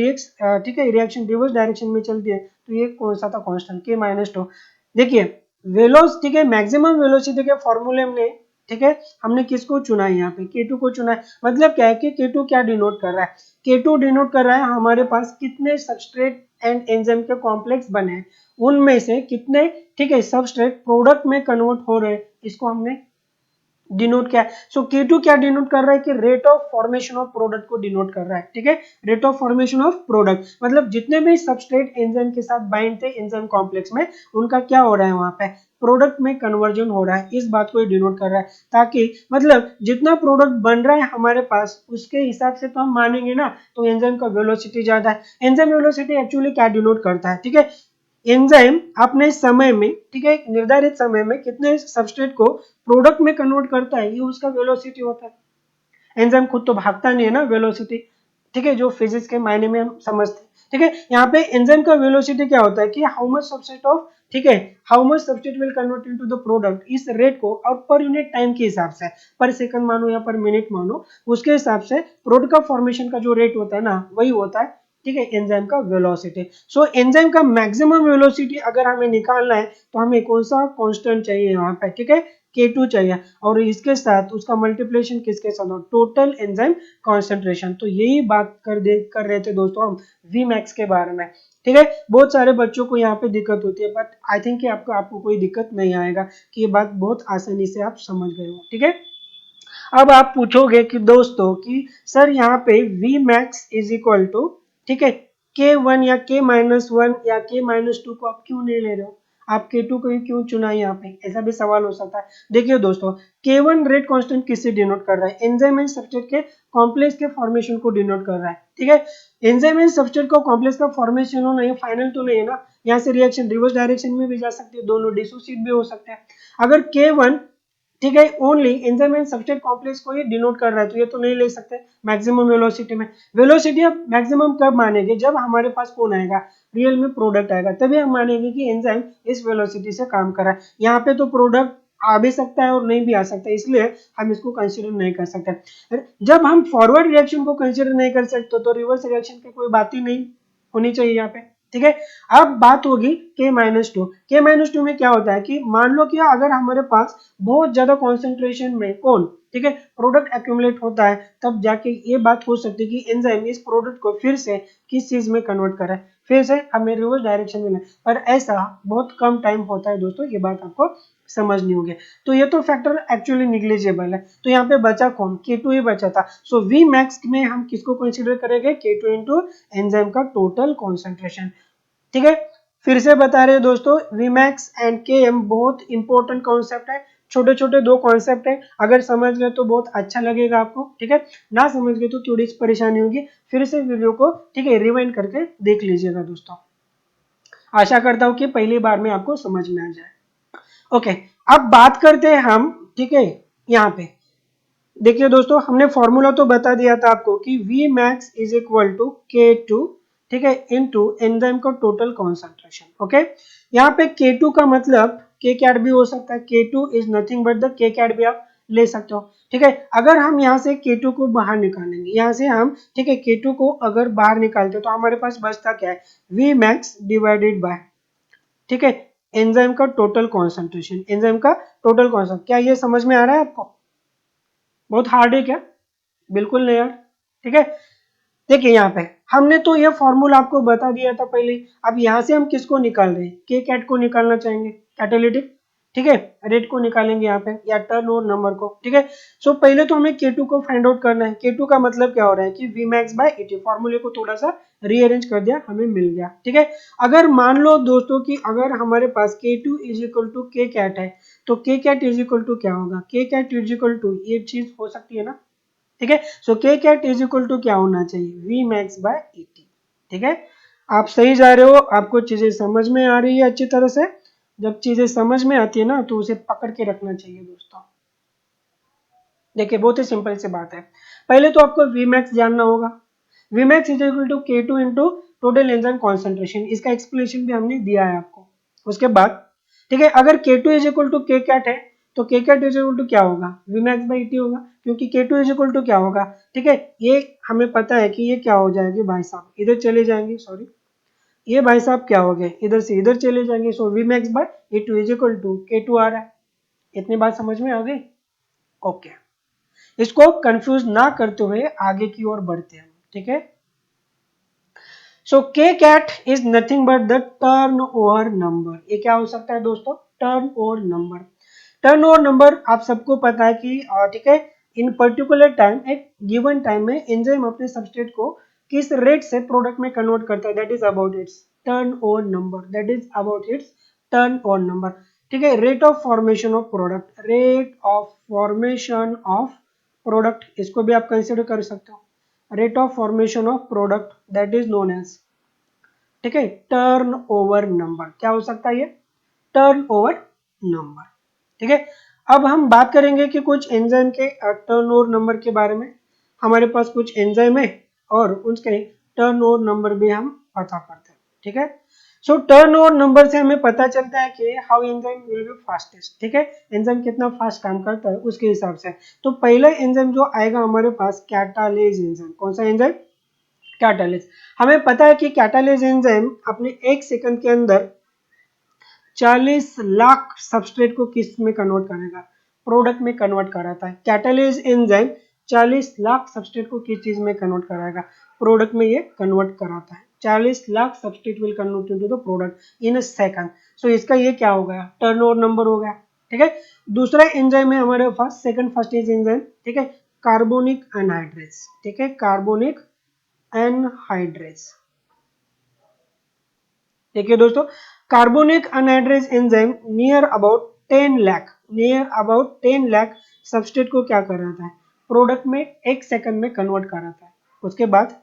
ठीक है रिएक्शन रिवर्स डायरेक्शन में चलती है तो ये कौन सा था कांस्टेंट, K-2। देखिए वेलोस, ठीक है मैक्सिमम वेलोसिटी के फॉर्मूले में, ठीक है हमने किसको चुना है, यहाँ पे K2 को चुना है। मतलब क्या है कि K2 क्या डिनोट कर रहा है, K2 डिनोट कर रहा है हमारे पास कितने सबस्ट्रेट एंड एंजाइम के कॉम्प्लेक्स बने हैं, उनमें से कितने, ठीक है सबस्ट्रेट प्रोडक्ट में कन्वर्ट हो रहे हैं, इसको हमने डिनोट क्या है, सो K2 क्या डिनोट कर रहा है कि rate of formation of product को डिनोट कर रहा है, ठीक है। Rate of formation of product मतलब जितने भी सबस्ट्रेट एंजाइम के साथ बाइंड थे एंजाइम कॉम्प्लेक्स में, उनका क्या हो रहा है वहां पे प्रोडक्ट में कन्वर्जन हो रहा है, इस बात को डिनोट कर रहा है। ताकि मतलब जितना प्रोडक्ट बन रहा है हमारे पास उसके हिसाब से तो हम मानेंगे ना, तो एंजाइम का वेलोसिटी ज्यादा है। एंजाइम वेलोसिटी एक्चुअली क्या डिनोट करता है, ठीक है। एंजाइम अपने समय में, ठीक है, एक निर्धारित समय में कितने सबस्ट्रेट को प्रोडक्ट में कन्वर्ट करता है, ये उसका वेलोसिटी होता है। एंजाइम खुद तो भागता नहीं है ना, वेलोसिटी, ठीक है, जो फिजिक्स के मायने में हम समझते हैं, ठीक है। यहाँ पे एंजाइम का वेलोसिटी क्या होता है कि हाउ मच सबस्ट्रेट ऑफ, ठीक है, how much substrate will convert into the product, इस रेट को और पर यूनिट टाइम के हिसाब से, पर सेकंड मानो या पर मिनट मानो, उसके हिसाब से प्रोडक्ट का फॉर्मेशन का जो रेट होता है ना, वही होता है, ठीक है, एंजाइम का वेलोसिटी। सो एंजाइम का मैक्सिमम वेलोसिटी अगर हमें निकालना है तो हमें कौन सा कांस्टेंट चाहिए यहाँ पे, ठीक है, K2 चाहिए, और इसके साथ उसका मल्टीप्लिकेशन किसके साथ हो, टोटल एंजाइम कॉन्सेंट्रेशन। तो यही बात कर रहे थे दोस्तों हम Vmax के बारे में, ठीक है। बहुत सारे बच्चों को यहाँ पे दिक्कत होती है, बट आई थिंक कि आपको कोई दिक्कत नहीं आएगा, कि ये बात बहुत आसानी से आप समझ गए हो, ठीक है। अब आप पूछोगे कि दोस्तों कि सर यहाँ पे Vmax इज इक्वल टू, ठीक है, K1 या K-1 या K-2 को आप क्यों नहीं ले रहे हो, आप K2 को ही क्यों चुना यहाँ पे, ऐसा भी सवाल हो सकता है। देखिए दोस्तों, K1 रेट कांस्टेंट किससे डिनोट कर रहा है, एंजाइम एंड सबस्ट्रेट के कॉम्प्लेक्स के फॉर्मेशन को डिनोट कर रहा है, ठीक है। एंजाइम एंड सबस्ट्रेट को कॉम्प्लेक्स का फॉर्मेशन होना ये फाइनल तो नहीं है ना, यहाँ से रिएक्शन रिवर्स डायरेक्शन में भी जा सकती है, दोनों डिसोसिएट भी हो सकते हैं। अगर K1, ठीक है, only enzyme and substrate complex को ही डिनोट कर रहा है, तो ये तो नहीं ले सकते मैक्सिमम वेलोसिटी में। वेलोसिटी अब मैक्सिमम कब मानेंगे, जब हमारे पास कौन आएगा, रियल में प्रोडक्ट आएगा, तभी हम मानेंगे कि एंजाइम इस वेलोसिटी से काम कर रहा है। यहाँ पे तो प्रोडक्ट आ भी सकता है और नहीं भी आ सकता है, इसलिए हम इसको कंसिडर नहीं कर सकते। जब हम फॉरवर्ड रिएक्शन को कंसिडर नहीं कर सकते तो रिवर्स रिएक्शन की कोई बात ही नहीं होनी चाहिए यहाँ पे, ठीक है। अब बात होगी K-2। K-2 में क्या होता है कि मान लो कि अगर हमारे पास बहुत ज्यादा कॉन्सेंट्रेशन में कौन, ठीक है, प्रोडक्ट एक्यूमुलेट होता है, तब जाके ये बात हो सकती है कि एंजाइम इस प्रोडक्ट को फिर से किस चीज में कन्वर्ट करे, फिर से हमें रिवर्स डायरेक्शन में, पर ऐसा बहुत कम टाइम होता है दोस्तों, ये बात आपको समझनी होगी। तो ये तो फैक्टर एक्चुअली निग्लिजिबल है, तो यहाँ पे बचा कौन, K2 ही बचा था। सो Vmax में हम किसको कंसीडर करेंगे, K2 इंटू एंजाइम का टोटल कॉन्सेंट्रेशन, ठीक है। फिर से बता रहे हैं दोस्तों, Vmax एंड Km बहुत इंपॉर्टेंट कॉन्सेप्ट है, छोटे छोटे दो कॉन्सेप्ट है, अगर समझ गए तो बहुत अच्छा लगेगा आपको, ठीक है, ना समझ गए तो थोड़ी परेशानी होगी, फिर से वीडियो को, ठीक है, रिवाइंड करके देख लीजिएगा दोस्तों। आशा करता हूँ कि पहली बार में आपको समझ में आ जाए। ओके, अब बात करते हैं हम, ठीक है, यहाँ पे देखिए दोस्तों, हमने फॉर्मूला तो बता दिया था आपको कि Vmax is equal to K2, ठीक है, इनटू एंजाइम का टोटल कॉन्सेंट्रेशन। ओके, यहाँ पे K2 का मतलब K कैट भी हो सकता है, K2 is nothing but the K cat भी आप ले सकते हो, ठीक है। अगर हम यहाँ से K2 को बाहर निकालेंगे, यहाँ से हम, ठीक है, K2 को अगर बाहर निकालते तो हमारे पास बचता क्या है, Vmax डिवाइडेड बाय, ठीक है, एंजाइम का टोटल कॉन्सेंट्रेशन, एंजाइम का टोटल कॉन्सेंट्रेशन। क्या ये समझ में आ रहा है आपको, बहुत हार्ड है क्या, बिल्कुल नहीं यार, ठीक है। देखिए यहाँ पे हमने तो ये फॉर्मूला आपको बता दिया था पहले, अब यहाँ से हम किसको निकाल रहे हैं, के कैट को निकालना चाहेंगे, कैटालिटिक, ठीक है, रेट को निकालेंगे यहाँ पे, या टर्न ओवर नंबर को, ठीक है। सो पहले तो हमें K2 को फाइंड आउट करना है। K2 का मतलब क्या हो रहा है कि Vmax बाय ET, फॉर्मूले को थोड़ा सा रीअरेंज कर दिया, हमें मिल गया, ठीक है। अगर मान लो दोस्तों कि अगर हमारे पास K2 इज इक्वल टू के कैट है, तो के कैट इज इक्वल टू क्या होगा, K cat is equal to, ये चीज हो सकती है ना, ठीक है। So K cat is equal to क्या होना चाहिए, Vmax बाय ET, ठीक है। आप सही जा रहे हो, आपको चीजें समझ में आ रही है अच्छी तरह से। जब चीजें समझ में आती है ना, तो उसे पकड़ के रखना चाहिए दोस्तों। देखिए बहुत ही सिंपल सी बात है, पहले तो आपको Vmax जानना होगा। Vmax is equal to K2 into total enzyme concentration, इसका एक्सप्लेनेशन भी हमने दिया है आपको। उसके बाद, ठीक है, अगर K2 इज इक्वल टू के कैट है, तो के कैट इज इक्वल टू क्या होगा, Vmax बाई ET होगा, क्योंकि K2 इज इक्वल टू क्या होगा, ठीक है, ये हमें पता है कि ये क्या हो जाएगी भाई साहब, इधर चले जाएंगे, सॉरी, ये भाई साहब क्या हो गए, इधर से इधर चले जाएंगे। So Vmax by ET is equal to K2 आ रहा है, इतनी बात समझ में आ गई। ओके, इसको कंफ्यूज ना करते हुए आगे की ओर बढ़ते हैं, ठीक है। So K cat is nothing but the turn over number, ये क्या हो सकता है दोस्तों, turn over number. Turnover number आप सबको पता है कि ठीक है, इन पर्टिकुलर टाइम, एक गिवन टाइम में एंजाइम अपने सबस्ट्रेट को किस रेट से प्रोडक्ट में कन्वर्ट करता है, that is about its turnover number, that is about its turnover number. ठीक है, rate of formation of product, rate of formation of product, इसको भी आप कंसिडर कर सकते हो, rate of formation of product that is known as, ठीक है, टर्नओवर नंबर। क्या हो सकता है ये, टर्नओवर नंबर। ठीक है, अब हम बात करेंगे कि कुछ एंजाइम के टर्नओवर नंबर के बारे में। हमारे पास कुछ एंजाइम है और उसके टर्नओवर नंबर भी हम पता करते हैं। ठीक है, सो टर्नओवर नंबर से हमें पता चलता है कि how enzyme will be fastest. ठीक है, एंजाइम कितना फास्ट काम करता है उसके हिसाब से। तो पहला एंजाइम जो आएगा हमारे पास, कैटालेज एंजाइम। कौन सा एंजाइम, कैटालेज। हमें पता है कि कैटालेज एंजाइम अपने 1 सेकंड के अंदर 40 लाख सबस्ट्रेट को किस में कन्वर्ट करेगा, प्रोडक्ट में कन्वर्ट कराता है। कैटालेज एंजाइम 40 लाख सबस्ट्रेट को किस चीज में कन्वर्ट कराएगा, प्रोडक्ट में ये कन्वर्ट कराता है। 40 lakh substrate will convert into the product in a second. So इसका ये क्या हो गया, टर्नओवर नंबर हो गया। ठीक है, दूसरा एंजाइम है हमारे पास, सेकंड फास्टेस्ट एंजाइम, ठीक है, कार्बोनिक एनहाइड्रेज। ठीक है, कार्बोनिक एनहाइड्रेज। देखिए दोस्तों, carbonic anhydrase enzyme near about 10 lakh substrate को क्या कराता है, प्रोडक्ट में 1 सेकंड में कन्वर्ट कराता है। उसके बाद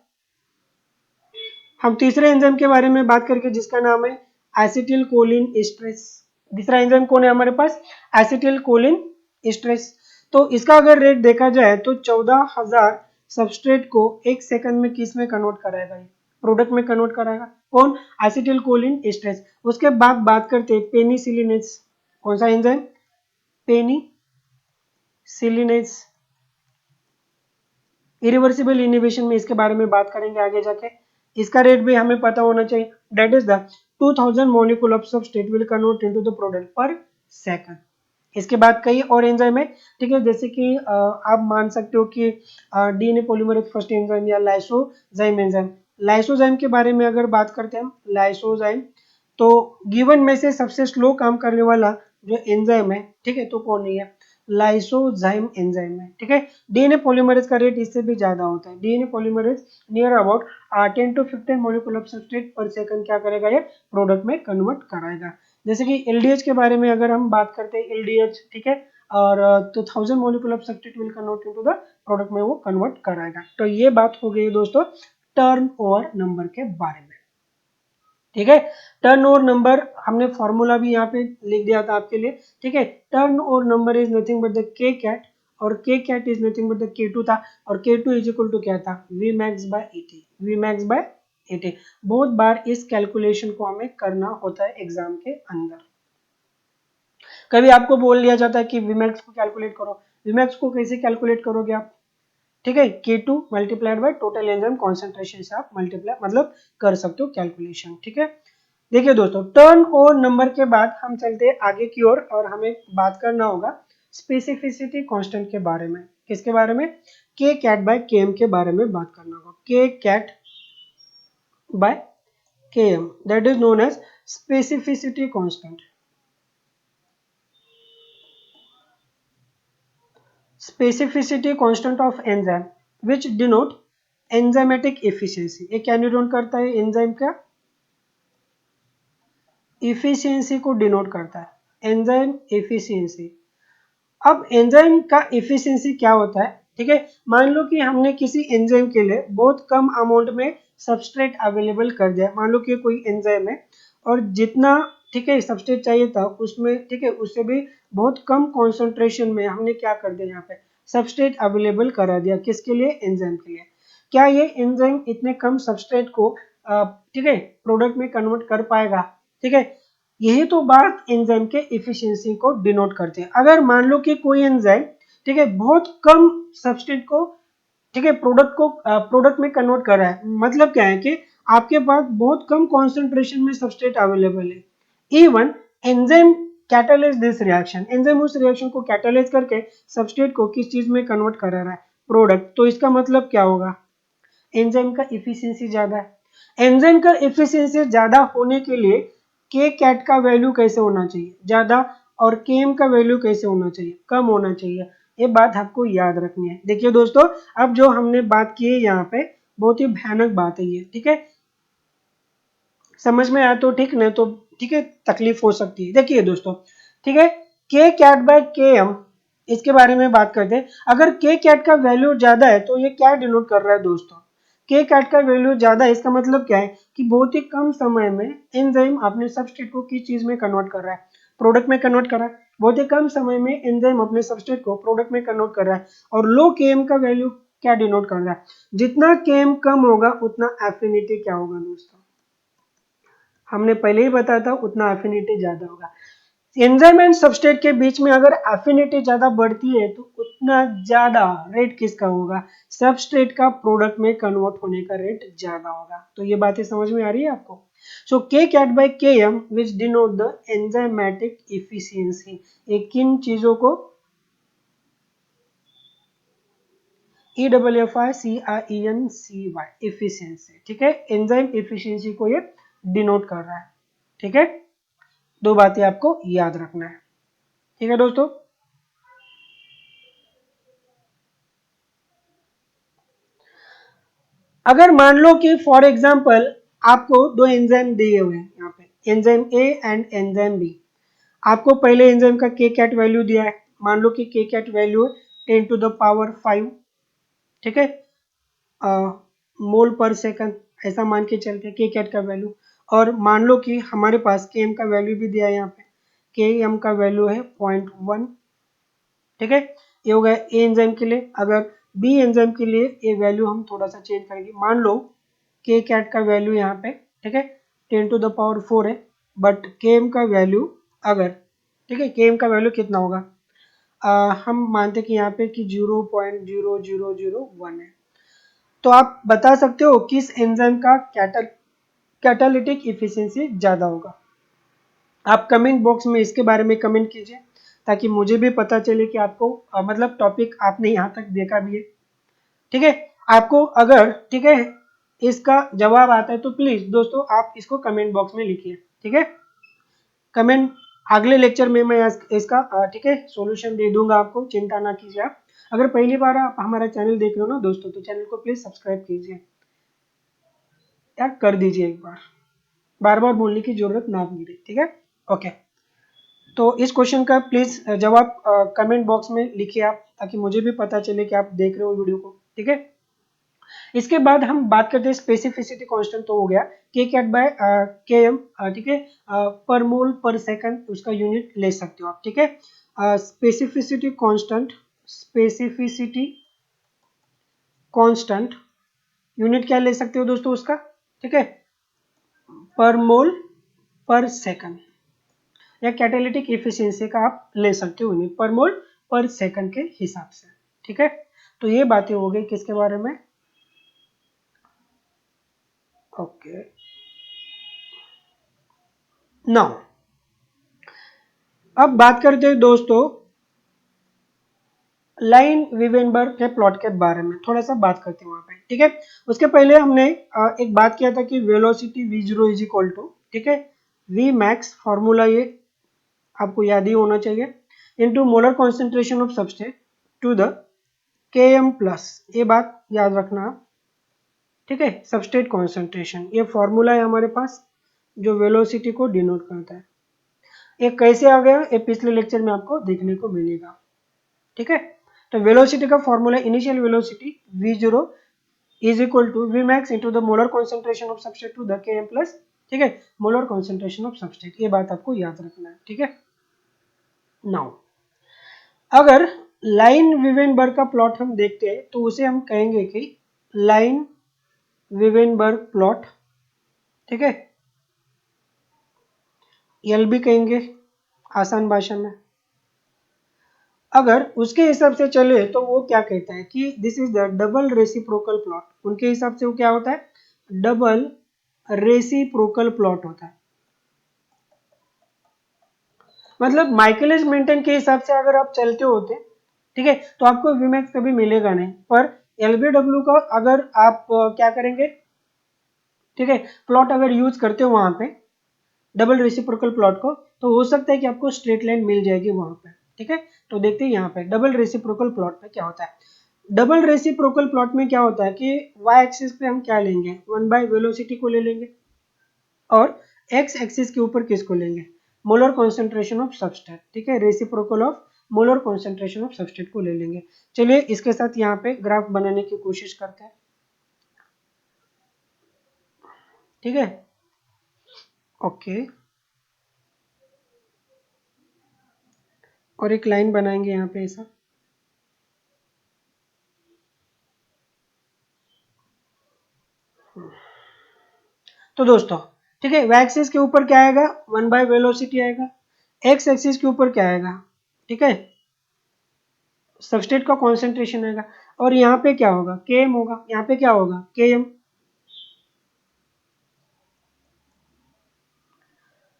हम तीसरे एंजाइम के बारे में बात करके, जिसका नाम है एसिटिल कोलिन एस्ट्रेस। तीसरा एंजाइम कौन है हमारे पास, एसिटिल कोलिन एस्ट्रेस। तो इसका अगर रेट देखा जाए तो 14,000 सबस्ट्रेट को 1 सेकंड में किस में कन्वर्ट कराएगा, ये प्रोडक्ट में कन्वर्ट कराएगा। कौन, एसिटिल कोलिन एस्ट्रेस। उसके बाद बात करते हैं पेनिसिलिनेज। कौन सा एंजाइम, पेनिसिलिनेज। इरिवर्सिबल इनहिबिशन में इसके बारे में बात करेंगे आगे जाके। इसका रेट भी हमें पता होना चाहिए, that is the 2000 molecule of substrate will convert into the product पर सेकंड। इसके बाद कई और एंजाइम है, ठीक है, जैसे कि आप मान सकते हो कि डीएनए पॉलीमरेज फर्स्ट एंजाइम या लाइसोजाइम एंजाइम। लाइसोजाइम के बारे में अगर बात करते हैं हम, लाइसोजाइम, तो गिवन में से सबसे स्लो काम करने वाला जो एंजाइम है, ठीक है, तो कौन नहीं है, लाइसोजाइम एंजाइम है। ठीक है, डीएनए पॉलीमरेज का रेट इससे भी ज्यादा होता है। DNA polymerase near about 10 to 15 molecule of substrate पर सेकंड क्या करेगा, ये प्रोडक्ट में कन्वर्ट कराएगा। जैसे कि एलडीएच के बारे में अगर हम बात करते हैं, एलडीएच, ठीक है, और तो 1000 molecule of substrate will convert into the product में वो कन्वर्ट कराएगा। तो ये बात हो गई दोस्तों टर्नओवर नंबर के बारे में। ठीक है, टर्नओवर नंबर हमने फॉर्मूला भी यहाँ पे लिख दिया था आपके लिए। ठीक है, turnover number is nothing but the K cat, और K cat is nothing but the K2 था, और K2 इज इक्वल टू क्या था, V max by 80, V max by 80। बहुत बार इस कैलकुलेशन को हमें करना होता है एग्जाम के अंदर। कभी आपको बोल दिया जाता है कि V max को कैलकुलेट करो, V max को कैसे कैलकुलेट करोगे आप, ठीक है, K2 multiplied by total enzyme concentration से आप मल्टीप्लाई मतलब कर सकते हो कैलकुलेशन। ठीक है, देखिए दोस्तों, टर्नओवर नंबर के बाद हम चलते हैं आगे की ओर, और हमें बात करना होगा स्पेसिफिसिटी कांस्टेंट के बारे में। किसके बारे में, के कैट बाय के एम के बारे में बात करना होगा। K cat by K M, that is known as specificity constant. Specificity constant of enzyme which denote enzymatic efficiency. ये क्या डिनोट करता है, एंजाइम का इफिशियंसी को डिनोट करता है, एंजाइम एफिशिएंसी। अब एंजाइम का एफिशिएंसी क्या होता है, ठीक है, मान लो कि हमने किसी एंजाइम के लिए बहुत कम अमाउंट में सबस्ट्रेट अवेलेबल कर दिया। मान लो कि कोई एंजाइम है और जितना, ठीक है, सबस्ट्रेट चाहिए था उसमें, ठीक है, उससे भी बहुत कम कॉन्सेंट्रेशन में हमने क्या कर दिया, यहाँ पे सबस्ट्रेट अवेलेबल करा दिया। किसके लिए, एंजाइम के लिए। क्या ये एंजाइम इतने कम सबस्ट्रेट को, ठीक है, प्रोडक्ट में कन्वर्ट कर पाएगा, ठीक है, यही तो बात एंजाइम के एफिशिएंसी को डिनोट करते हैं। अगर मान लो कि कोई एंजाइम, ठीक है, बहुत कम सबस्ट्रेट को, ठीक है, प्रोडक्ट में कन्वर्ट कर रहा है, मतलब क्या है कि आपके पास बहुत कम कॉन्सेंट्रेशन में सबस्ट्रेट अवेलेबल है, even enzyme catalyse this reaction, enzyme उस रिएक्शन को कैटालाइज करके सबस्ट्रेट को किस चीज में कन्वर्ट कर रहा है, प्रोडक्ट। तो इसका मतलब क्या होगा, एंजाइम का एफिशिएंसी ज्यादा है। एंजाइम का एफिशिएंसी ज्यादा होने के लिए के कैट का वैल्यू कैसे होना चाहिए, ज्यादा और Km का वैल्यू कैसे होना चाहिए, कम होना चाहिए। ये बात आपको याद रखनी है। देखिए दोस्तों, अब जो हमने बात की है यहाँ पे बहुत ही भयानक बात है ये, ठीक है। समझ में आया तो ठीक, नहीं तो ठीक है तकलीफ हो सकती है। देखिए दोस्तों, ठीक है, के कैट बाय के एम, इसके बारे में बात करते हैं। अगर के कैट का वैल्यू ज्यादा है तो ये क्या डिनोट कर रहा है दोस्तों, के कैट का वैल्यू ज्यादा है, इसका मतलब क्या है कि बहुत ही कम समय में एंजाइम अपने सबस्ट्रेट को किस चीज में कन्वर्ट कर रहा है, प्रोडक्ट में कन्वर्ट कर रहा है। बहुत ही कम समय में एंजाइम अपने सबस्ट्रेट को प्रोडक्ट में कन्वर्ट कर रहा है। और लो केएम का वैल्यू क्या डिनोट कर रहा है, जितना केएम कम होगा उतना एफिनिटी क्या होगा दोस्तों, हमने पहले ही बताया था, उतना एफिनिटी ज्यादा होगा। एंजाइम एंड सबस्ट्रेट के बीच में अगर एफिनिटी ज्यादा बढ़ती है तो उतना ज्यादा रेट किसका होगा, सबस्ट्रेट का प्रोडक्ट में कन्वर्ट होने का रेट ज्यादा होगा। तो ये बातें समझ में आ रही है आपको। So K cat by K M which denote the enzymatic efficiency, ये किन चीजों को, EFFICRENCY, इफिशियंसी, ठीक है, एंजाइम इफिशियंसी को ये डिनोट कर रहा है, ठीक है। दो बातें आपको याद रखना है, ठीक है दोस्तों। अगर मान लो कि फॉर एग्जांपल आपको दो एंजाइम दिए हुए हैं यहाँ पे, enzyme A and enzyme B, आपको पहले एंजाइम का के कैट वैल्यू दिया है, मान लो कि के कैट वैल्यू 10⁵, ठीक है, मोल पर सेकंड, ऐसा मान के चलते के कैट का वैल्यू। और मान लो कि हमारे पास के एम का वैल्यू भी दिया है यहाँ पे, के एम का वैल्यू है 0.1, ठीक है। ये हो गया ए एंजाइम के लिए। अगर बी एंजाइम के लिए ये वैल्यू हम थोड़ा सा चेंज करेंगे, मान लो के कैट का वैल्यू यहाँ पे, ठीक है, 10⁴ है, बट के एम का वैल्यू अगर, ठीक है, के एम का वैल्यू कितना होगा, हम मानते कि यहाँ पे कि 0.0001 है। तो आप बता सकते हो किस एंजाइम का कैटालिटिक इफिशियंसी ज्यादा होगा। आप कमेंट बॉक्स में इसके बारे में कमेंट कीजिए ताकि मुझे भी पता चले कि आपको मतलब टॉपिक आपने यहाँ तक देखा भी है, ठीक है। आपको अगर, ठीक है, इसका जवाब आता है तो प्लीज दोस्तों आप इसको कमेंट बॉक्स में लिखिए, ठीक है। कमेंट, अगले लेक्चर में मैं इसका ठीक है सॉल्यूशन दे दूंगा आपको, चिंता ना कीजिए आप। अगर पहली बार आप हमारा चैनल देख रहे हो ना दोस्तों, तो चैनल को प्लीज सब्सक्राइब कीजिए या कर दीजिए, एक बार, बार बार बोलने की जरूरत ना पड़े, ठीक है। ओके, तो इस क्वेश्चन का प्लीज जवाब कमेंट बॉक्स में लिखिए आप, ताकि मुझे भी पता चले कि आप देख रहे हो वीडियो को, ठीक है। इसके बाद हम बात करते हैं स्पेसिफिसिटी कांस्टेंट, तो हो गया के कैट बाय के एम, ठीक है, पर मोल पर सेकंड उसका यूनिट ले सकते हो आप, ठीक है। Specificity constant, specificity constant unit क्या ले सकते हो दोस्तों उसका, ठीक है, पर मोल पर सेकंड, या कैटालिटिक इफिशियंसी का आप ले सकते हो यूनिट पर मोल पर सेकंड के हिसाब से, ठीक है। तो ये बातें हो गई किसके बारे में, ओके। नाउ अब बात करते हैं दोस्तों लाइन विवेनबर्ग के प्लॉट के बारे में, थोड़ा सा बात करते हैं वहां पे, ठीक है। उसके पहले हमने एक बात किया था कि velocity v0 is equal to, ठीक है, v मैक्स, फॉर्मूला ये आपको याद ही होना चाहिए, into molar concentration of substrate to the km plus, ये बात याद रखना, ठीक है। सबस्टेट कॉन्सेंट्रेशन, ये फॉर्मूला है हमारे पास जो वेलोसिटी को डिनोट करता है। ये कैसे आ गया, ये पिछले लेक्चर में आपको देखने को मिलेगा, ठीक है। तो वेलोसिटी का formula, initial velocity v0 is equal to v max into the molar concentration of substrate to the km plus, ठीक है, मोलर कॉन्सेंट्रेशन ऑफ सबस्टेट, ये बात आपको याद रखना है, ठीक है। नाउ अगर लाइन विवेनबर्ग का प्लॉट हम देखते हैं तो उसे हम कहेंगे कि लाइन विवेनबर्ग प्लॉट, ठीक है, एल भी कहेंगे आसान भाषा में। अगर उसके हिसाब से चले तो वो क्या कहता है कि this is the double reciprocal plot, उनके हिसाब से वो क्या होता है, डबल रेसिप्रोकल प्लॉट होता है। मतलब माइकलिस मेंटन के हिसाब से अगर आप चलते होते, ठीक है, तो आपको वीमैक्स कभी मिलेगा नहीं, पर एलबीडब्ल्यू का अगर आप क्या करेंगे, ठीक है, प्लॉट अगर यूज करते हो वहां पे, डबल रेसिप्रोकल प्लॉट को, तो हो सकता है कि आपको स्ट्रेट लाइन मिल जाएगी वहां पे, ठीक है। तो देखते हैं यहाँ पे डबल रेसिप्रोकल प्लॉट में क्या होता है। डबल रेसिप्रोकल प्लॉट में क्या होता है कि y एक्सिस पे हम क्या लेंगे, 1/वेलोसिटी को ले लेंगे, और x एक्सिस के ऊपर किसको लेंगे, मोलर कॉन्सेंट्रेशन ऑफ सबस्ट्रेट, ठीक है। Reciprocal of molar concentration of substrate को ले लेंगे। चलिए इसके साथ यहाँ पे ग्राफ बनाने की कोशिश करते हैं, ठीक है। ओके, और एक लाइन बनाएंगे यहाँ पे ऐसा, तो दोस्तों ठीक है, y एक्सिस के ऊपर क्या आएगा, 1/वेलोसिटी आएगा, x एक्सिस के ऊपर क्या आएगा, ठीक है, सबस्ट्रेट का कॉन्सेंट्रेशन आएगा, और यहाँ पे क्या होगा, km होगा, यहाँ पे क्या होगा, km,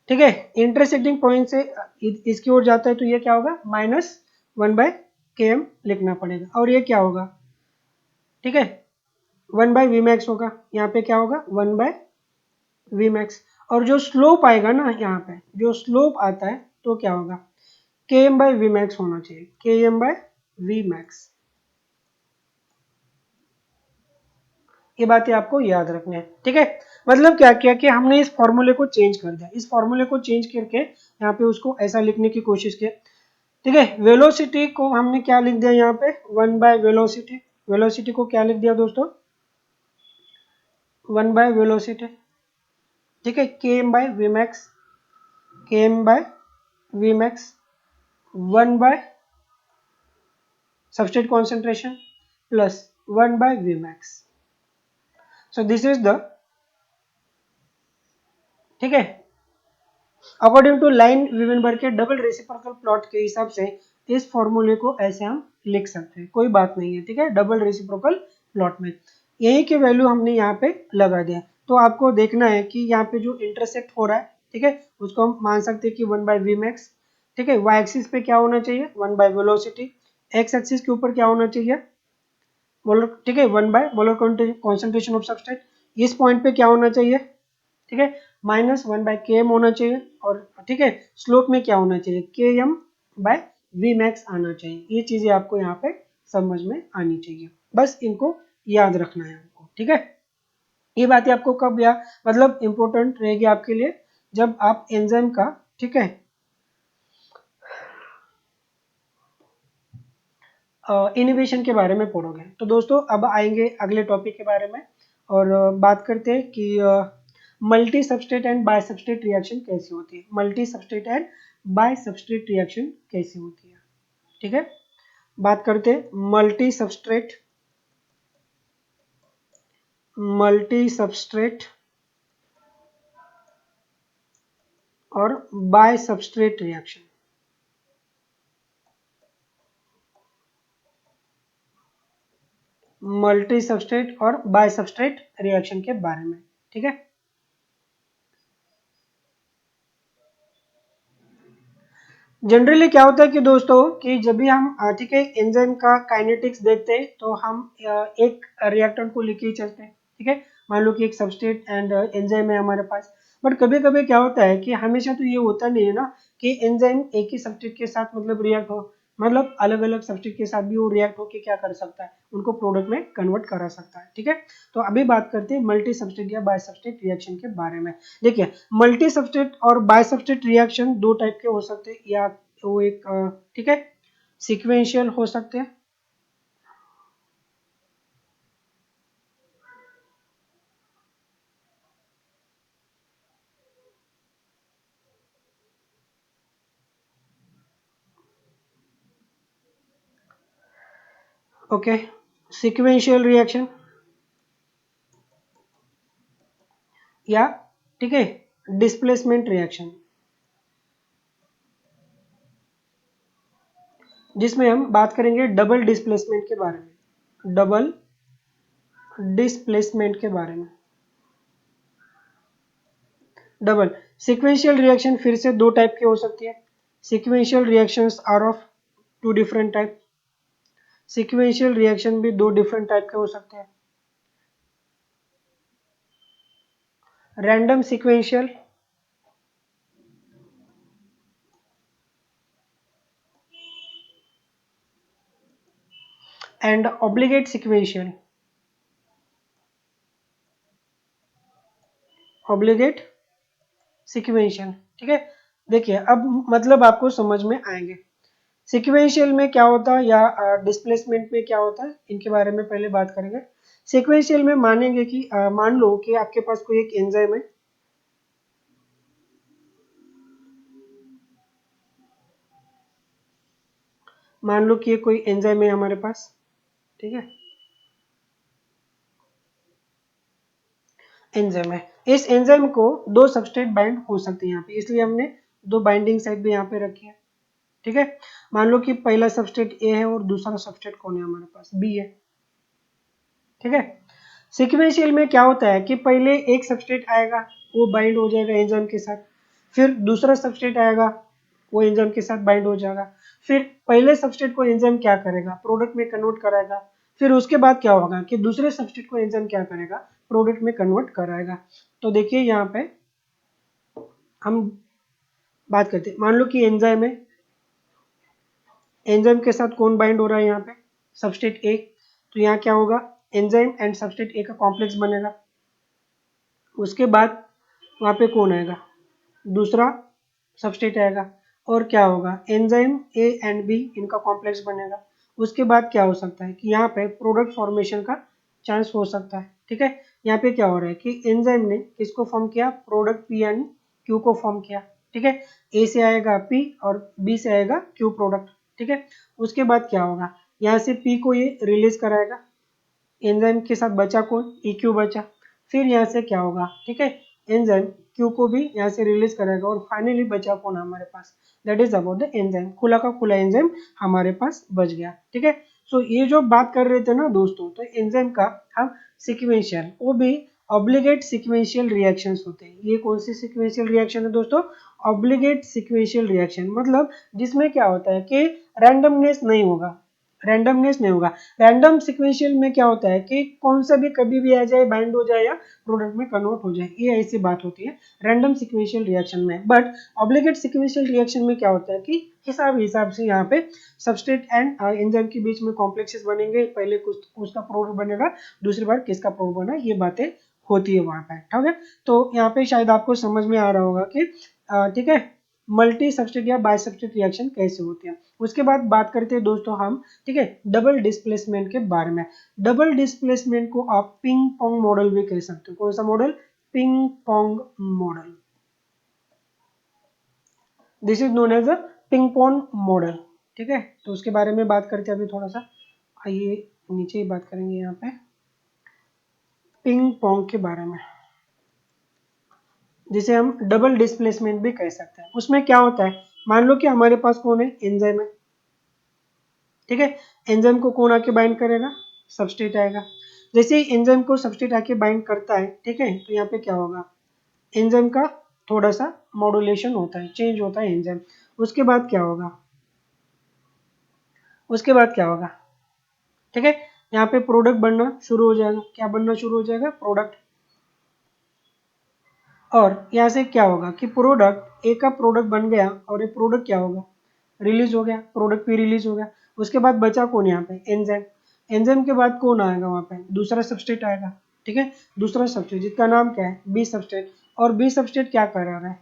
ठीक है। इंटरसेक्टिंग पॉइंट से इसकी ओर जाता है तो ये क्या होगा, -1/km लिखना पड़ेगा, और ये क्या होगा, ठीक है, 1/Vmax होगा, यहाँ पे क्या होगा, 1/Vmax, और जो स्लोप आएगा ना, यहाँ पे जो स्लोप आता है तो क्या होगा, Km/Vmax होना चाहिए, Km/Vmax। ये बातें आपको याद रखनी है, ठीक है। मतलब क्या किया कि हमने इस फॉर्मूले को चेंज कर दिया, इस फॉर्मूले को चेंज करके यहाँ पे उसको ऐसा लिखने की कोशिश की, ठीक है। वेलोसिटी को हमने क्या लिख दिया यहाँ पे, 1/वेलोसिटी, वेलोसिटी को क्या लिख दिया दोस्तों, 1/वेलोसिटी, ठीक है। Km/Vmax, Km/Vmax, 1/ substrate concentration plus 1/Vmax, so this is the, ठीक है, अकॉर्डिंग टू लाइन वीवेनबर्ग के डबल रेसिप्रोकल प्लॉट के हिसाब से इस फॉर्मूले को ऐसे हम लिख सकते हैं, कोई बात नहीं है, ठीक है। डबल रेसिप्रोकल प्लॉट में यही की वैल्यू हमने यहाँ पे लगा दिया, तो आपको देखना है कि यहाँ पे जो इंटरसेक्ट हो रहा है, ठीक है, उसको हम मान सकते हैं कि 1/Vmax, ठीक है। y एक्सिस पे क्या होना चाहिए, 1/वेलोसिटी, x एक्सिस के ऊपर क्या होना चाहिए, मोलर, ठीक है, 1/मोलर कॉन्सेंट्रेशन ऑफ सबस्ट्रेट, इस पॉइंट पे क्या होना चाहिए, ठीक है, -1/km होना चाहिए, और ठीक है, स्लोप में क्या होना चाहिए, Km/Vmax आना चाहिए। ये चीजें आपको यहाँ पे समझ में आनी चाहिए, बस इनको याद रखना है आपको, ठीक है। ये बातें आपको कब या मतलब इंपॉर्टेंट रहेगी आपके लिए, जब आप एंजाइम का, ठीक है, इनिबिशन के बारे में पढ़ोगे। तो दोस्तों अब आएंगे अगले टॉपिक के बारे में, और बात करते हैं कि multi substrate and bye substrate reaction कैसी होती है, multi substrate and bye substrate reaction कैसी होती है, ठीक है। बात करते हैं मल्टी सबस्ट्रेट और bye substrate reaction. Multi substrate और बाय सबस्ट्रेट रिएक्शन के बारे में, ठीक है। जनरली क्या होता है कि दोस्तों कि जब भी हम ठीक है एंजाइम का काइनेटिक्स देखते हैं तो हम एक रिएक्टेंट को लेके ही चलते हैं, ठीक है। मान लो कि एक सबस्ट्रेट एंड एंजाइम है हमारे पास, बट कभी कभी क्या होता है कि हमेशा तो ये होता नहीं है ना कि एंजाइम एक ही सबस्ट्रेट के साथ मतलब रिएक्ट हो, मतलब अलग अलग सबस्ट्रेट के साथ भी वो रिएक्ट होकर क्या कर सकता है, उनको प्रोडक्ट में कन्वर्ट करा सकता है, ठीक है। तो अभी बात करते हैं मल्टी सबस्ट्रेट या बाय सबस्ट्रेट रिएक्शन के बारे में। देखिए मल्टी सबस्ट्रेट और बाय सबस्ट्रेट रिएक्शन दो टाइप के हो सकते हैं, या वो एक ठीक है सीक्वेंशियल हो सकते हैं, ओके, सीक्वेंशियल रिएक्शन, या ठीक है डिस्प्लेसमेंट रिएक्शन, जिसमें हम बात करेंगे डबल डिस्प्लेसमेंट के बारे में, डबल डिस्प्लेसमेंट के बारे में। डबल सीक्वेंशियल रिएक्शन फिर से दो टाइप की हो सकती है, sequential reactions are of two different type, sequential reaction भी दो डिफरेंट टाइप के हो सकते हैं, random sequential and obligate sequential, obligate sequential, ठीक है। देखिए अब मतलब आपको समझ में आएंगे सिक्वेंशियल में क्या होता है या डिस्प्लेसमेंट में क्या होता है, इनके बारे में पहले बात करेंगे। सिक्वेंशियल में मानेंगे कि मान लो कि आपके पास कोई एक एंजाइम है, मान लो कि ये कोई एंजाइम है हमारे पास, ठीक है, एंजाइम है। इस एंजाइम को दो सबस्ट्रेट बाइंड हो सकते हैं यहाँ पे, इसलिए हमने दो बाइंडिंग साइट भी यहाँ पे रखी है, ठीक है। मान लो कि पहला सबस्ट्रेट ए है और दूसरा सबस्ट्रेट कौन है हमारे पास, बी है, ठीक है। सीक्वेंशियल में क्या होता है कि पहले एक सबस्ट्रेट आएगा, वो बाइंड हो जाएगा एंजाइम के साथ, फिर दूसरा सबस्ट्रेट आएगा, वो एंजाइम के साथ बाइंड हो जाएगा, फिर पहले सबस्ट्रेट को एंजाइम क्या करेगा, प्रोडक्ट में कन्वर्ट कराएगा, फिर उसके बाद क्या होगा कि दूसरे सबस्ट्रेट को एंजाइम क्या करेगा, प्रोडक्ट में कन्वर्ट कराएगा। तो देखिए यहाँ पे हम बात करते हैं, मान लो कि एंजाइम है, एंजाइम के साथ कौन बाइंड हो रहा है यहाँ पे, सबस्ट्रेट ए, तो यहाँ क्या होगा, एंजाइम एंड सबस्ट्रेट ए का कॉम्प्लेक्स बनेगा। उसके बाद वहाँ पे कौन आएगा, दूसरा सबस्ट्रेट आएगा, और क्या होगा, एंजाइम ए एंड बी इनका कॉम्प्लेक्स बनेगा। उसके बाद क्या हो सकता है कि यहाँ पे प्रोडक्ट फॉर्मेशन का चांस हो सकता है, ठीक है। यहाँ पे क्या हो रहा है कि एंजाइम ने किसको फॉर्म किया, प्रोडक्ट पी यानी क्यू को फॉर्म किया, ठीक है। ए से आएगा पी और बी से आएगा क्यू प्रोडक्ट, ठीक है। उसके बाद क्या होगा, यहाँ से पी को ये रिलीज कराएगा, एंजाइम के साथ बचा कौन, EQ बचा, फिर यहाँ से क्या होगा, ठीक है, एंजाइम क्यू को भी यहाँ से रिलीज करेगा और फाइनली बचा कौन हमारे पास, that is about the enzyme, खुला का खुला एंजाइम हमारे पास बच गया, ठीक है। सो ये जो बात कर रहे थे ना दोस्तों, तो एंजाइम का हम सिक्वेंशियल, वो भी ऑब्लिगेट सिक्वेंशियल रिएक्शंस होते हैं। ये कौन सी सिक्वेंशियल रिएक्शन है दोस्तों, ऑब्लिगेट सिक्वेंशियल रिएक्शन, मतलब जिसमें क्या होता है कि रैंडमनेस नहीं होगा, रैंडमनेस नहीं होगा। रैंडम सिक्वेंशियल में क्या होता है कि कौन सा भी कभी भी आ जाए, बाइंड हो जाए या प्रोडक्ट में कन्वर्ट हो जाए, ये ऐसी बात होती है रैंडम सिक्वेंशियल रिएक्शन में। बट ऑब्लिगेट सिक्वेंशियल रिएक्शन में क्या होता है कि हिसाब हिसाब से यहाँ पे सबस्ट्रेट एंड एंजाइम के बीच में कॉम्प्लेक्सेस बनेंगे, पहले कुछ उसका प्रोडक्ट बनेगा, दूसरी बार किसका प्रोडक्ट बना, ये बातें होती है वहां पे, ठीक है। तो यहाँ पे शायद आपको समझ में आ रहा होगा कि ठीक है, मल्टी सबस्ट्रेट या बाई सबस्ट्रेट रिएक्शन कैसे होती है। उसके बाद बात करते हैं दोस्तों हम, ठीक है, डबल डिस्प्लेसमेंट के बारे में। डबल डिस्प्लेसमेंट को आप पिंग पोंग मॉडल भी कह सकते हो। कौन सा model, ping pong model, this is known as a ping pong model, ठीक है। तो उसके बारे में बात करते हैं अभी थोड़ा सा, आइए नीचे ही बात करेंगे यहाँ पे पिंग पोंग के बारे में, जिसे हम डबल डिस्प्लेसमेंट भी कह सकते हैं। उसमें क्या होता है, मान लो कि हमारे पास कौन है, एंजाइम है, ठीक है। एंजाइम को कौन आके बाइंड करेगा, सबस्ट्रेट आएगा। जैसे ही एंजाइम को सबस्ट्रेट आके बाइंड करता है, ठीक है, तो यहाँ पे क्या होगा, एंजाइम का थोड़ा सा मॉड्यूलेशन होता है, चेंज होता है एंजाइम। उसके बाद क्या होगा, उसके बाद क्या होगा, ठीक है, यहाँ पे प्रोडक्ट बनना शुरू हो जाएगा। क्या बनना शुरू हो जाएगा, प्रोडक्ट। और यहाँ से क्या होगा कि प्रोडक्ट, ए का प्रोडक्ट बन गया और ये प्रोडक्ट क्या होगा, रिलीज हो गया, प्रोडक्ट भी रिलीज हो गया। उसके बाद बचा कौन यहाँ पे, एंजाइम। एंजाइम के बाद कौन आएगा वहां पे, दूसरा सबस्ट्रेट आएगा, ठीक है, दूसरा सबस्ट्रेट जिसका नाम क्या है, बी सबस्ट्रेट। और बी सबस्ट्रेट क्या कर रहा है,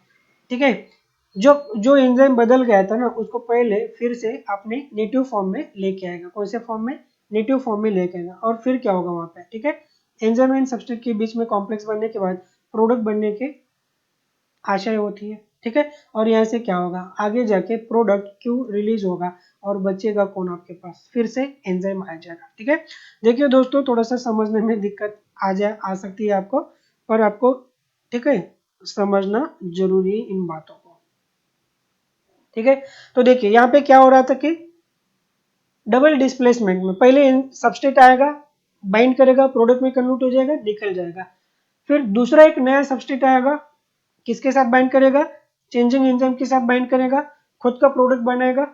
ठीक है, जो जो एंजाइम बदल गया था ना, उसको पहले फिर से अपने नेटिव फॉर्म में लेके आएगा। कौन से फॉर्म में, नेटिव फॉर्म में लेके आएगा। और फिर क्या होगा वहां पे, ठीक है, एंजाइम एंड सबस्ट्रेट के बीच में कॉम्प्लेक्स बनने के बाद प्रोडक्ट बनने के आशय होती है, ठीक है। और यहाँ से क्या होगा, आगे जाके प्रोडक्ट क्यों रिलीज होगा और बचेगा कौन आपके पास, फिर से एंजाइम आ जाएगा, ठीक है। देखिए दोस्तों, थोड़ा सा समझने में दिक्कत आ सकती है आपको, पर आपको, ठीक है, समझना जरूरी है इन बातों को, ठीक है। तो देखिए यहाँ पे क्या हो रहा था कि डबल डिस्प्लेसमेंट में पहले सबस्ट्रेट आएगा, बाइंड करेगा, प्रोडक्ट में कन्वर्ट हो जाएगा, निकल जाएगा। फिर दूसरा एक नया सबस्ट्रेट आएगा, किसके साथ बाइंड करेगा, चेंजिंग एंजाइम के साथ बाइंड करेगा, खुद का प्रोडक्ट बनाएगा,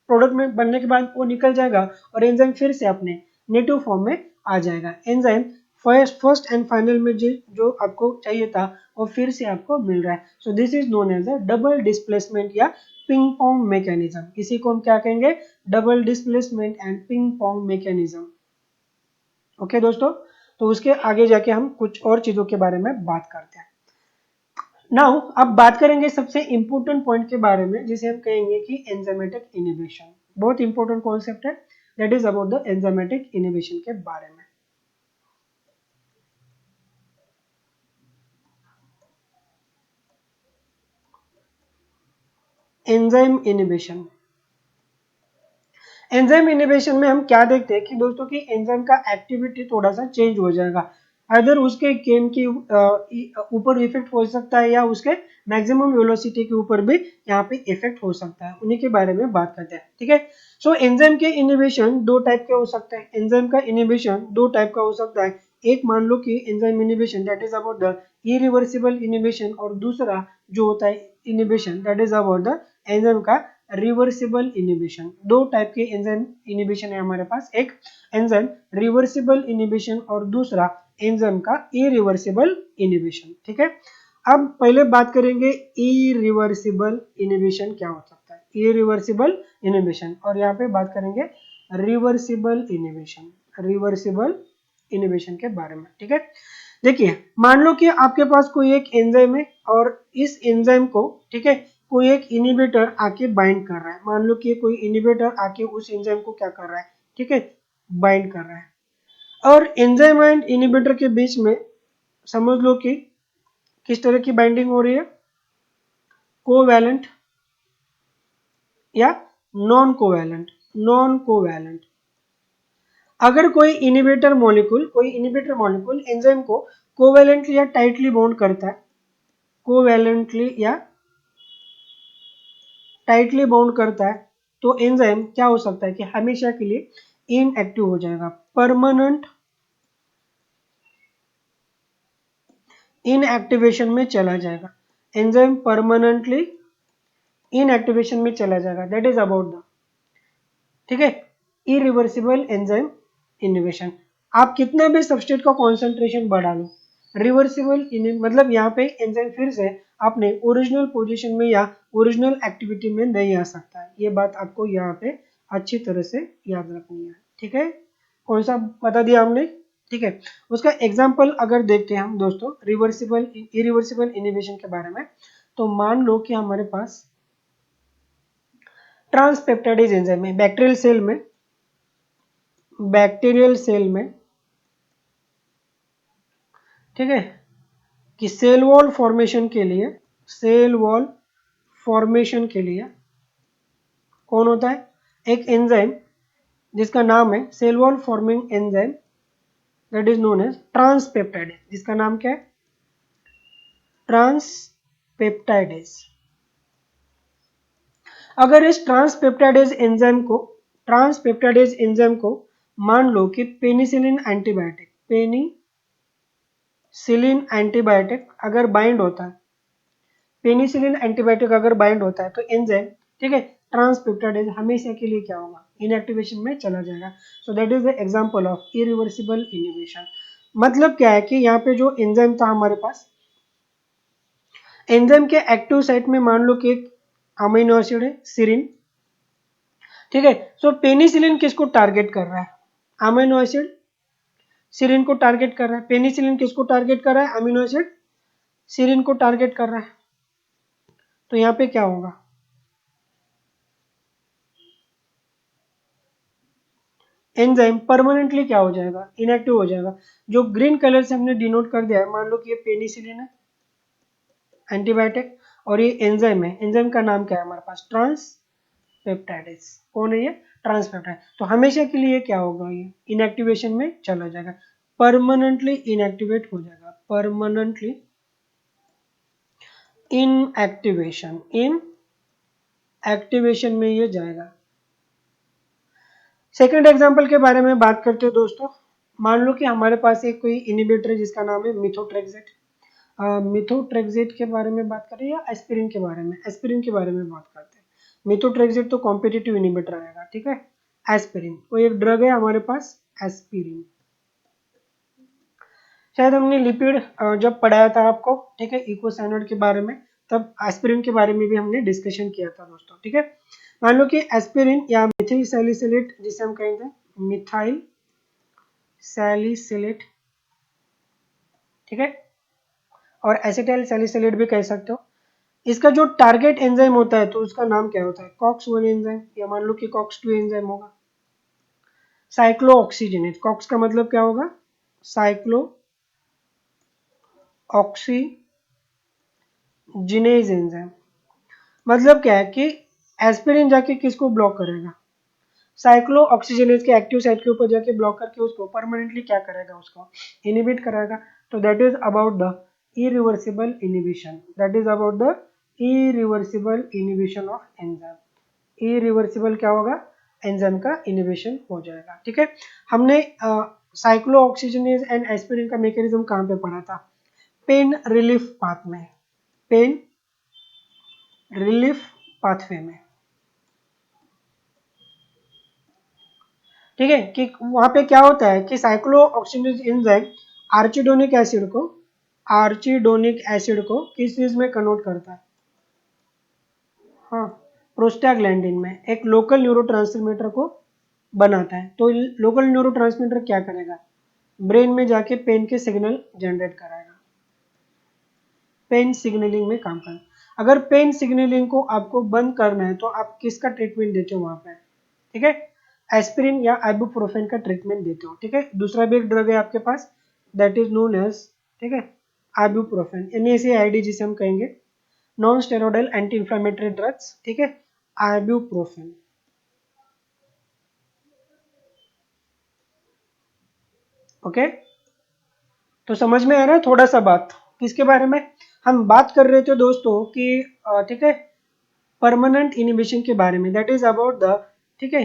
प्रोडक्ट में बनने के बाद वो निकल जाएगा और एंजाइम फिर से अपने नेटिव फॉर्म में आ जाएगा। एंजाइम फर्स्ट एंड फाइनल में जो आपको चाहिए था वो फिर से आपको मिल रहा है। So this is known as a double displacement या पिंग पोंग मैकेनिज्म। इसी को हम क्या कहेंगे? Double displacement and ping pong mechanism. Okay दोस्तों, तो उसके आगे जाके हम कुछ और चीजों के बारे में बात करते हैं। नाउ अब बात करेंगे सबसे इंपॉर्टेंट पॉइंट के बारे में, जिसे हम कहेंगे कि एंजाइमेटिक इनहिबिशन। बहुत इंपॉर्टेंट कॉन्सेप्ट है, that is about the enzymatic inhibition के बारे में। Enzyme inhibition. एंजाइम इनहिबिशन में हम क्या देखते हैं कि दोस्तों की एंजाइम का एक्टिविटी थोड़ा सा चेंज हो जाएगा। अदर उसके केम के ऊपर इफेक्ट हो सकता है या उसके मैक्सिमम वेलोसिटी के ऊपर भी यहाँ पे इफेक्ट हो सकता है। उन्हीं के बारे में बात करते हैं, ठीक है। सो एंजाइम के इनहिबिशन दो टाइप के हो सकते हैं। एंजाइम का इनहिबिशन दो टाइप का हो सकता है। एक मान लो कि enzyme inhibition that is about the irreversible inhibition, और दूसरा जो होता है inhibition that is about the enzyme का रिवर्सिबल इनहिबिशन। दो टाइप के एंजाइम इनहिबिशन है हमारे पास, एक एंजाइम रिवर्सिबल इनहिबिशन और दूसरा एंजाइम का इरिवर्सिबल इनहिबिशन, ठीक है। अब पहले बात करेंगे इरिवर्सिबल इनहिबिशन क्या हो सकता है। इरिवर्सिबल इनहिबिशन, और यहाँ पे बात करेंगे रिवर्सिबल इनहिबिशन, रिवर्सिबल इनहिबिशन के बारे में, ठीक है। देखिए, मान लो कि आपके पास कोई एक एंजाइम है और इस एंजाइम को, ठीक है, कोई एक इनिबिटर आके बाइंड कर रहा है। मान लो कि कोई इनिबिटर आके उस एंजाइम को क्या कर रहा है, ठीक है, बाइंड कर रहा है। और एंजाइम एंड इनिबिटर के बीच में समझ लो कि किस तरह की बाइंडिंग हो रही है, कोवैलेंट या नॉन कोवैलेंट। Non covalent. अगर कोई इनिबिटर मॉलिक्यूल एंजाइम को कोवैलेंटली या टाइटली बॉन्ड करता है, कोवैलेंटली या टाइटली बाउंड करता है, तो एंजाइम क्या हो सकता है कि हमेशा के लिए इनएक्टिव हो जाएगा, परमानेंट इनएक्टिवेशन में चला जाएगा। एंजाइम परमानेंटली इनएक्टिवेशन में चला जाएगा, दैट इज अबाउट द, ठीक है, इरिवर्सिबल एंजाइम इनहिबिशन। आप कितना भी सबस्ट्रेट का कॉन्सेंट्रेशन बढ़ा लो, रिवर्सिबल मतलब यहाँ पे एंजाइम फिर से अपने ओरिजिनल पोजीशन में या ओरिजिनल एक्टिविटी में नहीं आ सकता है। ये बात आपको यहाँ पे अच्छी तरह से याद रखनी है, ठीक है। कौन सा बता दिया हमने, ठीक है। उसका एग्जाम्पल अगर देखते हैं हम दोस्तों रिवर्सिबल इरिवर्सिबल इनहिबिशन के बारे में, तो मान लो कि हमारे पास ट्रांसपेप्टाइडेज एंजाइम है बैक्टीरियल सेल में, ठीक है, कि सेल वॉल फॉर्मेशन के लिए, सेल वॉल फॉर्मेशन के लिए कौन होता है, एक एंजाइम जिसका नाम है cell wall forming enzyme, that is known as transpeptidase. जिसका नाम क्या है, ट्रांसपेप्टाइडेज। अगर इस ट्रांसपेप्टाइडेज एंजाइम को मान लो कि पेनिसिलिन एंटीबायोटिक अगर बाइंड होता है, पेनिसिलिन एंटीबायोटिक अगर बाइंड होता है, तो एंजाइम, ठीक है, ट्रांसपेप्टाइडेज हमेशा के लिए क्या होगा, इनएक्टिवेशन में चला जाएगा। So that is the example of irreversible inhibition. मतलब क्या है कि यहाँ पे जो एंजाइम था हमारे पास, एंजाइम के एक्टिव साइट में मान लो कि एक अमीनो एसिड है सिरिन, ठीक है। सो पेनिसिलिन किसको टारगेट कर रहा है, अमीनो एसिड सिरिन को टारगेट कर रहा है। पेनिसिलिन किसको टारगेट कर रहा है, अमीनो एसिड सिरिन को टारगेट कर रहा है। तो यहाँ पे क्या होगा, एंजाइम परमानेंटली क्या हो जाएगा, इनएक्टिव हो जाएगा। जो ग्रीन कलर से हमने डिनोट कर दिया है, मान लो कि ये पेनिसिलिन है एंटीबायोटिक, और ये एंजाइम है। एंजाइम का नाम क्या है हमारे पास, ट्रांसपेप्टाइडेज। कौन है ये, ट्रांसपेप्टाइड। तो हमेशा के लिए क्या होगा, ये इनएक्टिवेशन में चला जाएगा, परमानेंटली इनएक्टिवेट हो जाएगा, परमानेंटली इन एक्टिवेशन में ये जाएगा। सेकेंड एग्जाम्पल के बारे में बात करते हैं दोस्तों। मान लो कि हमारे पास एक कोई इनिबिटर है जिसका नाम है मिथोट्रेक्सेट। मिथोट्रेक्सेट के बारे में बात करें या एस्पिरिन के बारे में, एस्पिरिन के बारे में बात करते हैं। मिथोट्रेक्सेट तो कॉम्पिटिटिव इनिबिटर आएगा, ठीक है। एस्पिरिन कोई एक ड्रग है हमारे पास, एस्पिरिन। शायद हमने लिपिड जब पढ़ाया था आपको, ठीक है, इकोसाइनोड के बारे में, तब एस्पिरिन के बारे में भी हमने डिस्कशन किया था दोस्तों, ठीक है। मान लो कि एस्पिरिन या मिथिल सैलिसिलेट जिसे हम कहेंगे मिथाइल सैलिसिलेट, ठीक है, और एसिटाइल सैलिसिलेट भी कह सकते हो। इसका जो टारगेट एंजाइम होता है तो उसका नाम क्या होता है, कॉक्स 1 एंजाइम, या मान लो कि कॉक्स 2 एंजाइम होगा। साइक्लो ऑक्सीजनेज, कॉक्स का मतलब क्या होगा, साइक्लो ऑक्सीजिनेज एंजाइम। मतलब क्या है कि एस्पिरिन जाके किसको ब्लॉक करेगा, साइक्लो ऑक्सीजनेज के एक्टिव साइट के ऊपर जाके ब्लॉक करके उसको परमानेंटली क्या करेगा, उसको इनिबिट कराएगा। तो that is about the irreversible inhibition, that is about the irreversible inhibition of enzyme. Irreversible क्या होगा, एंजाइम का इनिबिशन हो जाएगा, ठीक है। हमने साइक्लो ऑक्सीजनेज एंड एस्पिरिन का मैकेनिज्म कहाँ पे पढ़ा था, पेन रिलीफ पाथ में, पेन रिलीफ पाथवे में, ठीक है। कि वहां पे क्या होता है कि cyclo oxygenase enzyme arachidonic acid को किस चीज में कन्वर्ट करता है, हाँ, प्रोस्टाग्लैंडिन में, एक लोकल न्यूरोट्रांसमीटर को बनाता है। तो लोकल न्यूरोट्रांसमीटर क्या करेगा, ब्रेन में जाके पेन के सिग्नल जनरेट कराएगा, पेन सिग्नलिंग में काम करना। अगर पेन सिग्नलिंग को आपको बंद करना है तो आप किसका ट्रीटमेंट देते हो वहां पे, ठीक है, एस्पिरिन या आइबुप्रोफेन का ट्रीटमेंट देते हो, ठीक है। दूसरा भी एक ड्रग है आपके पास, दैट इज नोन एज, ठीक है, आइबुप्रोफेन, NSAID जिसे हम कहेंगे, non steroidal anti inflammatory drugs, ठीक है, आइबुप्रोफेन, ओके। तो समझ में आ रहा है थोड़ा सा बात, किसके बारे में हम बात कर रहे थे दोस्तों कि ठीक है, परमानेंट इनिबिशन के बारे में, दैट इज अबाउट द, ठीक है,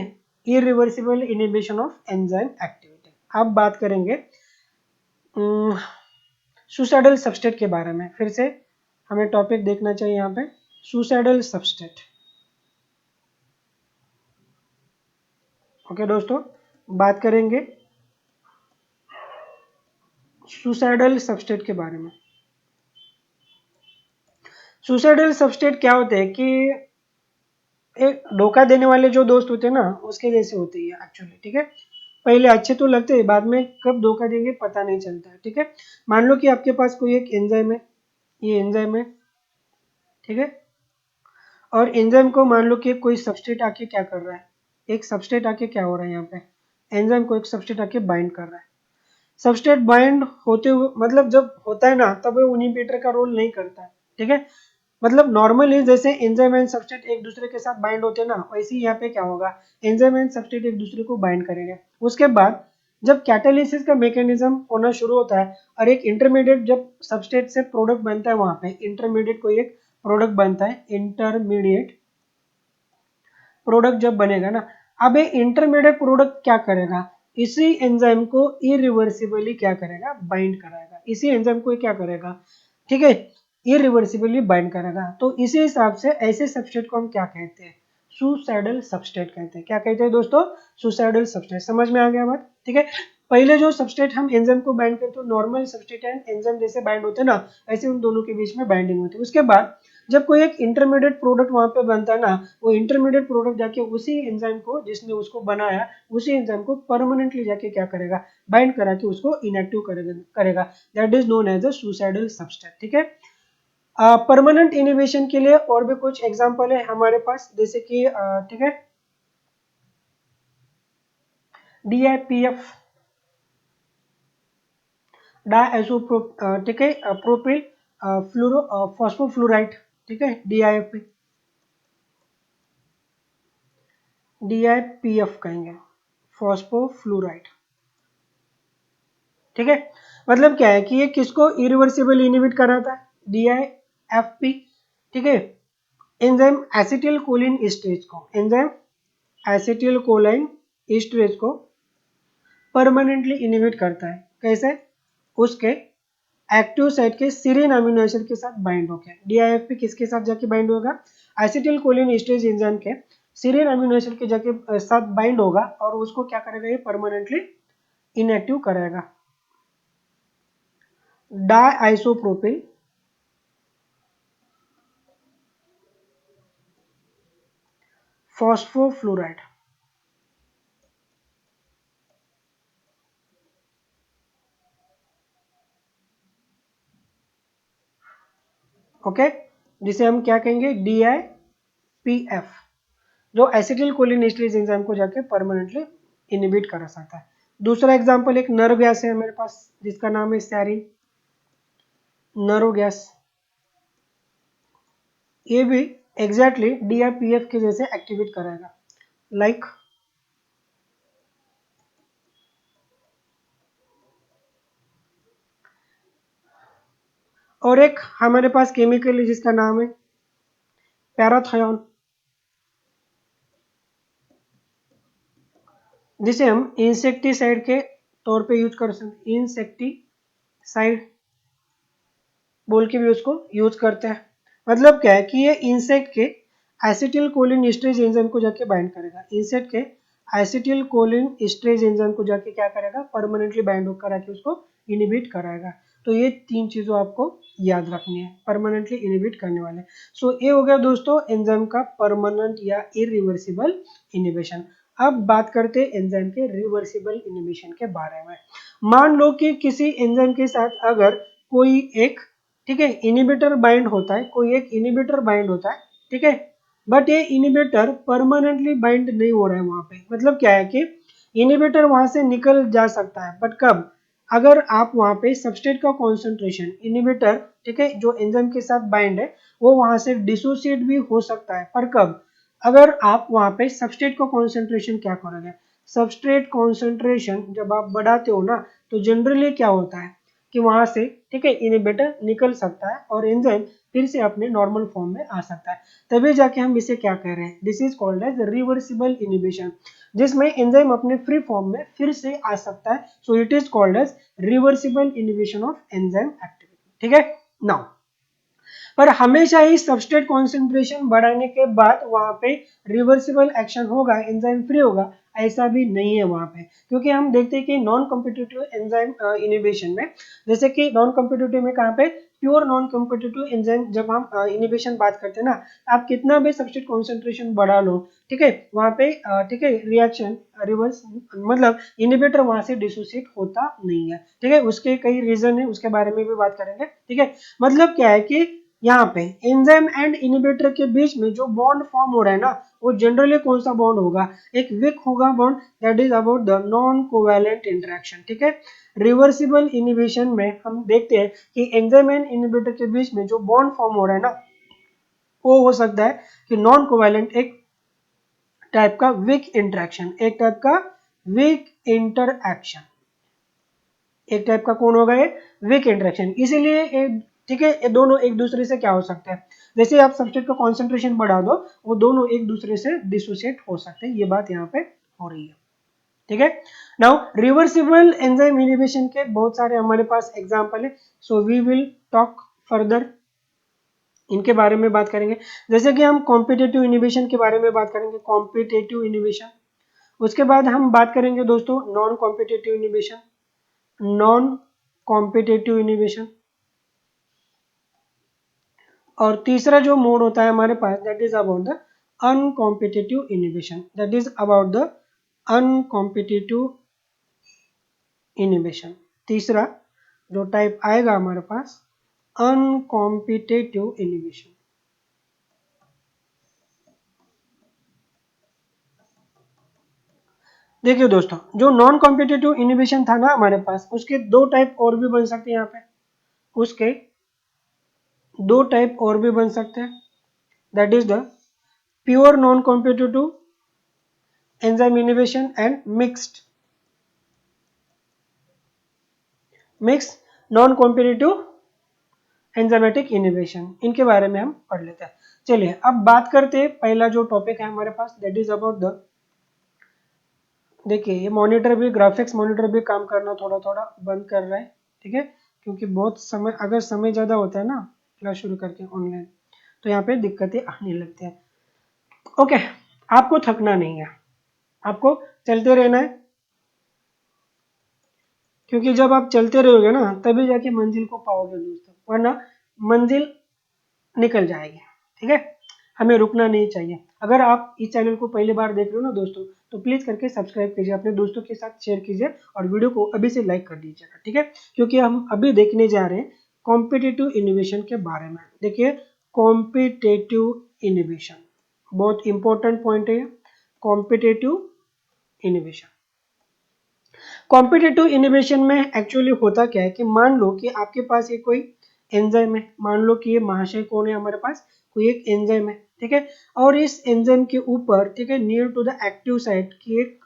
irreversible inhibition of enzyme activity. अब बात करेंगे सुसाइडल सबस्टेट के बारे में। फिर से हमें टॉपिक देखना चाहिए यहाँ पे, सुसाइडल सबस्टेट, ओके दोस्तों, बात करेंगे सुसाइडल सबस्टेट के बारे में। सुसाइडल सबस्टेट क्या होते हैं कि एक धोखा देने वाले जो दोस्त होते हैं ना, उसके जैसे होते हैं एक्चुअली, ठीक है। पहले अच्छे तो लगते हैं, बाद में कब धोखा देंगे पता नहीं चलता है, ठीक है। मान लो कि आपके पास कोई एक एंजाइम है, ये एंजाइम है, ठीक है, और एंजाइम को मान लो कि कोई सबस्ट्रेट आके क्या कर रहा है, एक सबस्ट्रेट आके क्या हो रहा है यहाँ पे, एंजाइम को एक सबस्ट्रेट आके बाइंड कर रहा है। सबस्ट्रेट बाइंड होते हुए, मतलब जब होता है ना तब वो इनिबिटर का रोल नहीं करता है, ठीक है। मतलब नॉर्मली जैसे एंजाइम एंड सबस्ट्रेट एक दूसरे के साथ बाइंड होते हैं ना, वैसे ही यहाँ पे क्या होगा, एंजाइम एंड सबस्ट्रेट एक दूसरे को बाइंड करेंगे। उसके बाद जब कैटालिसिस का मैकेनिज्म होना शुरू होता है और एक इंटरमीडिएट जब सबस्ट्रेट से प्रोडक्ट बनता है, वहां पे इंटरमीडिएट कोई एक प्रोडक्ट बनता है, इंटरमीडिएट प्रोडक्ट जब बनेगा ना, अब ये इंटरमीडिएट प्रोडक्ट क्या करेगा, इसी एंजाइम को इरिवर्सिबली क्या करेगा, बाइंड कराएगा, इसी एंजाइम को क्या करेगा, ठीक है, इरिवर्सिबली बाइंड करेगा। तो इसी हिसाब से ऐसे सबस्ट्रेट को हम क्या कहते हैं, सुसाइडल सबस्ट्रेट कहते हैं। क्या कहते हैं दोस्तों, सुसाइडल सबस्ट्रेट। समझ में आ गया बात, ठीक है। पहले जो सबस्ट्रेट हम एंजाइम को बाइंड करते हैं, नॉर्मल सबस्ट्रेट एंड एंजाइम जैसे बाइंड होते हैं ना, ऐसे उन दोनों के बीच में बाइंडिंग होती है। उसके बाद जब कोई एक इंटरमीडिएट प्रोडक्ट वहां पे बनता है ना, वो इंटरमीडिएट प्रोडक्ट जाके उसी एंजाइम को जिसने उसको बनाया, उसी एंजाइम को परमानेंटली जाके क्या करेगा, बाइंड करा के उसको इनएक्टिव करेगा। That is known as a suicidal substrate, ठीक है। परमानेंट इनिबिशन के लिए और भी कुछ एग्जांपल है हमारे पास, जैसे कि ठीक है, DIPF, डाइसोप्रो, ठीक है, प्रोपिल फ्लोरो फॉस्फोफ्लोराइड, ठीक है, DIPF कहेंगे, फॉस्फोफ्लोराइड, ठीक है। मतलब क्या है कि ये किसको इरिवर्सिबल इनिबिट कर रहा था, DIFP, ठीक है। एंजाइम एसिटिल कोलिन एस्टरेज को, एंजाइम एसिटिल कोलिन एस्टरेज को परमानेंटली इनिबिट करता है। कैसे, उसके एक्टिव साइट के सीरिन अमीनो एसिड के साथ बाइंड होकर। DIFP किसके साथ जाके बाइंड होगा, एसिटिल कोलिन एस्टरेज एंजाइम के सीरिन अमीनो एसिड के जाके साथ बाइंड होगा और उसको क्या करेगा, ये परमानेंटली इनएक्टिव करेगा। डाइसोप्रोपिल फॉस्फोफ्लोराइड। ओके, जिसे हम क्या कहेंगे, DIPF, जो एसिटिल कोलिन एस्टरेज एंजाइम को जाके परमानेंटली इनहिबिट करा सकता है। दूसरा एग्जांपल एक नर्व गैस है मेरे पास जिसका नाम है सैरिन, नर्व गैस। ये भी एग्जैक्टली DIPF के जैसे एक्टिवेट कराएगा, लाइक और एक हमारे पास केमिकल है जिसका नाम है पैराथायोन, जिसे हम इंसेक्टिसाइड के तौर पे यूज कर सकते, इंसेक्टिसाइड बोल के भी उसको यूज करते हैं। मतलब क्या है कि ये इंसेक्ट के एसिटिल कोलिन एस्टरेज एंजाइम को जाके बाइंड करेगा, इंसेक्ट के एसिटिल कोलिन एस्टरेज एंजाइम को जाके क्या करेगा, परमानेंटली बाइंड करा के उसको इनहिबिट कराएगा। तो ये तीन चीजों आपको याद रखनी है, परमानेंटली इनहिबिट करने वाले। सो ये हो गया दोस्तों एंजाइम का परमानेंट या इरिवर्सिबल इनहिबिशन। अब बात करते हैं एंजाइम के रिवर्सिबल इनहिबिशन के बारे में। मान लो कि किसी एंजाइम के साथ अगर कोई एक, ठीक है, इनहिबिटर बाइंड होता है, कोई एक इनहिबिटर बाइंड होता है, ठीक है, बट ये इनहिबिटर परमानेंटली बाइंड नहीं हो रहा है वहां पे। मतलब क्या है कि इनहिबिटर वहां से निकल जा सकता है, बट कब, अगर आप वहां पे सबस्ट्रेट का कॉन्सेंट्रेशन इनहिबिटर, ठीक है, जो एंजाइम के साथ बाइंड है वो वहां से डिसोसिएट भी हो सकता है, पर कब, अगर आप वहां पे सबस्ट्रेट का कॉन्सेंट्रेशन क्या करोगे, सबस्ट्रेट कॉन्सेंट्रेशन जब आप बढ़ाते हो ना, तो जनरली क्या होता है कि वहां से, ठीक है, इनहिबिटर निकल सकता है और एंजाइम फिर से अपने नॉर्मल फॉर्म में आ सकता है। तभी जाके हम इसे क्या कह रहे हैं, this is called as reversible inhibition, जिसमें एंजाइम अपने फ्री फॉर्म में फिर से आ सकता है। So it is called as reversible inhibition of enzyme activity. ठीक है, नाउ पर हमेशा ही सबस्ट्रेट कॉन्सेंट्रेशन बढ़ाने के बाद वहां पे रिवर्सिबल एक्शन होगा, एंजाइम फ्री होगा, ऐसा भी नहीं है वहां पे। क्योंकि हम देखते हैं कि नॉन कॉम्पिटिटिव एंजाइम इनिबिशन में, जैसे कि नॉन कॉम्पिटिटिव में कहाँ पे, प्योर नॉन कॉम्पिटिटिव एंजाइम जब हम इनिबिशन बात करते हैं ना, आप कितना भी सबस्ट्रेट कॉन्सेंट्रेशन बढ़ा लो, ठीक है, वहां पे ठीक है, रिएक्शन रिवर्स, मतलब इनिबिटर वहां से डिसोसिएट होता नहीं है। ठीक है, उसके कई रीजन है, उसके बारे में भी बात करेंगे। ठीक है, मतलब क्या है कि यहाँ पे एंजाइम एंड इनिबिटर के बीच में जो बॉन्ड फॉर्म हो रहा है ना, वो जनरली कौन सा बॉन्ड होगा, एक वीक होगा bond, that is about the non covalent interaction. ठीक है, रिवर्सिबल इनिबिशन में हम देखते हैं कि एंजाइम एंड इनिबिटर के बीच में जो बॉन्ड फॉर्म हो रहा है ना, वो हो सकता है कि नॉन कोवैलेंट, एक टाइप का वीक इंटरेक्शन, एक टाइप का वीक इंटरएक्शन, एक टाइप का कौन होगा, ये वीक इंटरेक्शन। इसीलिए ठीक है, ये दोनों एक दूसरे से क्या हो सकते हैं, जैसे आप सबस्ट्रेट का कॉन्सेंट्रेशन बढ़ा दो, वो दोनों एक दूसरे से डिसोसिएट हो सकते हैं, ये बात यहाँ पे हो रही है। ठीक है, नाउ रिवर्सिबल एंजाइम इनिबिशन के बहुत सारे हमारे पास एग्जांपल है, so we will talk further, इनके बारे में बात करेंगे। जैसे कि हम कॉम्पिटिटिव इनिबिशन के बारे में बात करेंगे, कॉम्पिटिटिव इनिबिशन। उसके बाद हम बात करेंगे दोस्तों non competitive inhibition, non competitive inhibition. और तीसरा जो मोड होता है हमारे पास, that is about the uncompetitive inhibition, that is about the uncompetitive inhibition. तीसरा जो टाइप आएगा हमारे पास, अनकॉम्पिटिटिव इनिबिशन। देखिए दोस्तों, जो नॉन कॉम्पिटिटिव इनिबिशन था ना हमारे पास, उसके दो टाइप और भी बन सकते हैं यहाँ पे, उसके दो टाइप और भी बन सकते हैं, that is the pure non competitive enzyme inhibition and mix non competitive enzymatic inhibition. इनके बारे में हम पढ़ लेते हैं। चलिए अब बात करते हैं, पहला जो टॉपिक है हमारे पास, दैट इज अबाउट द, देखिए ये मॉनिटर भी, ग्राफिक्स मॉनिटर भी काम करना थोड़ा थोड़ा बंद कर रहा है। ठीक है, क्योंकि बहुत समय, अगर समय ज़्यादा होता है ना क्लास शुरू करके ऑनलाइन, तो यहाँ पे दिक्कतें आने लगती हैं। ओके, आपको थकना नहीं है, आपको चलते रहना है। क्योंकि जब आप चलते रहोगे ना तभी जाके मंजिल को पाओगे दोस्तों, वरना मंजिल निकल जाएगी। ठीक है, हमें रुकना नहीं चाहिए। अगर आप इस चैनल को पहली बार देख रहे हो ना दोस्तों, तो प्लीज करके सब्सक्राइब कीजिए, अपने दोस्तों के साथ शेयर कीजिए और वीडियो को अभी से लाइक कर दीजिएगा। ठीक है, क्योंकि हम अभी देखने जा रहे हैं कॉम्पिटिटिव इनोवेशन के बारे में। देखिए, कॉम्पिटिटिव इनोवेशन बहुत इंपॉर्टेंट पॉइंट है। कॉम्पिटिटिव इनोवेशन, कॉम्पिटिटिव इनोवेशन में एक्चुअली होता क्या है कि मान लो कि आपके पास ये कोई एंजाइम है, मान लो कि ये महाशय कौन है हमारे पास, कोई एक एंजाइम है। ठीक है, और इस एंजाइम के ऊपर, ठीक है, near to the active site की एक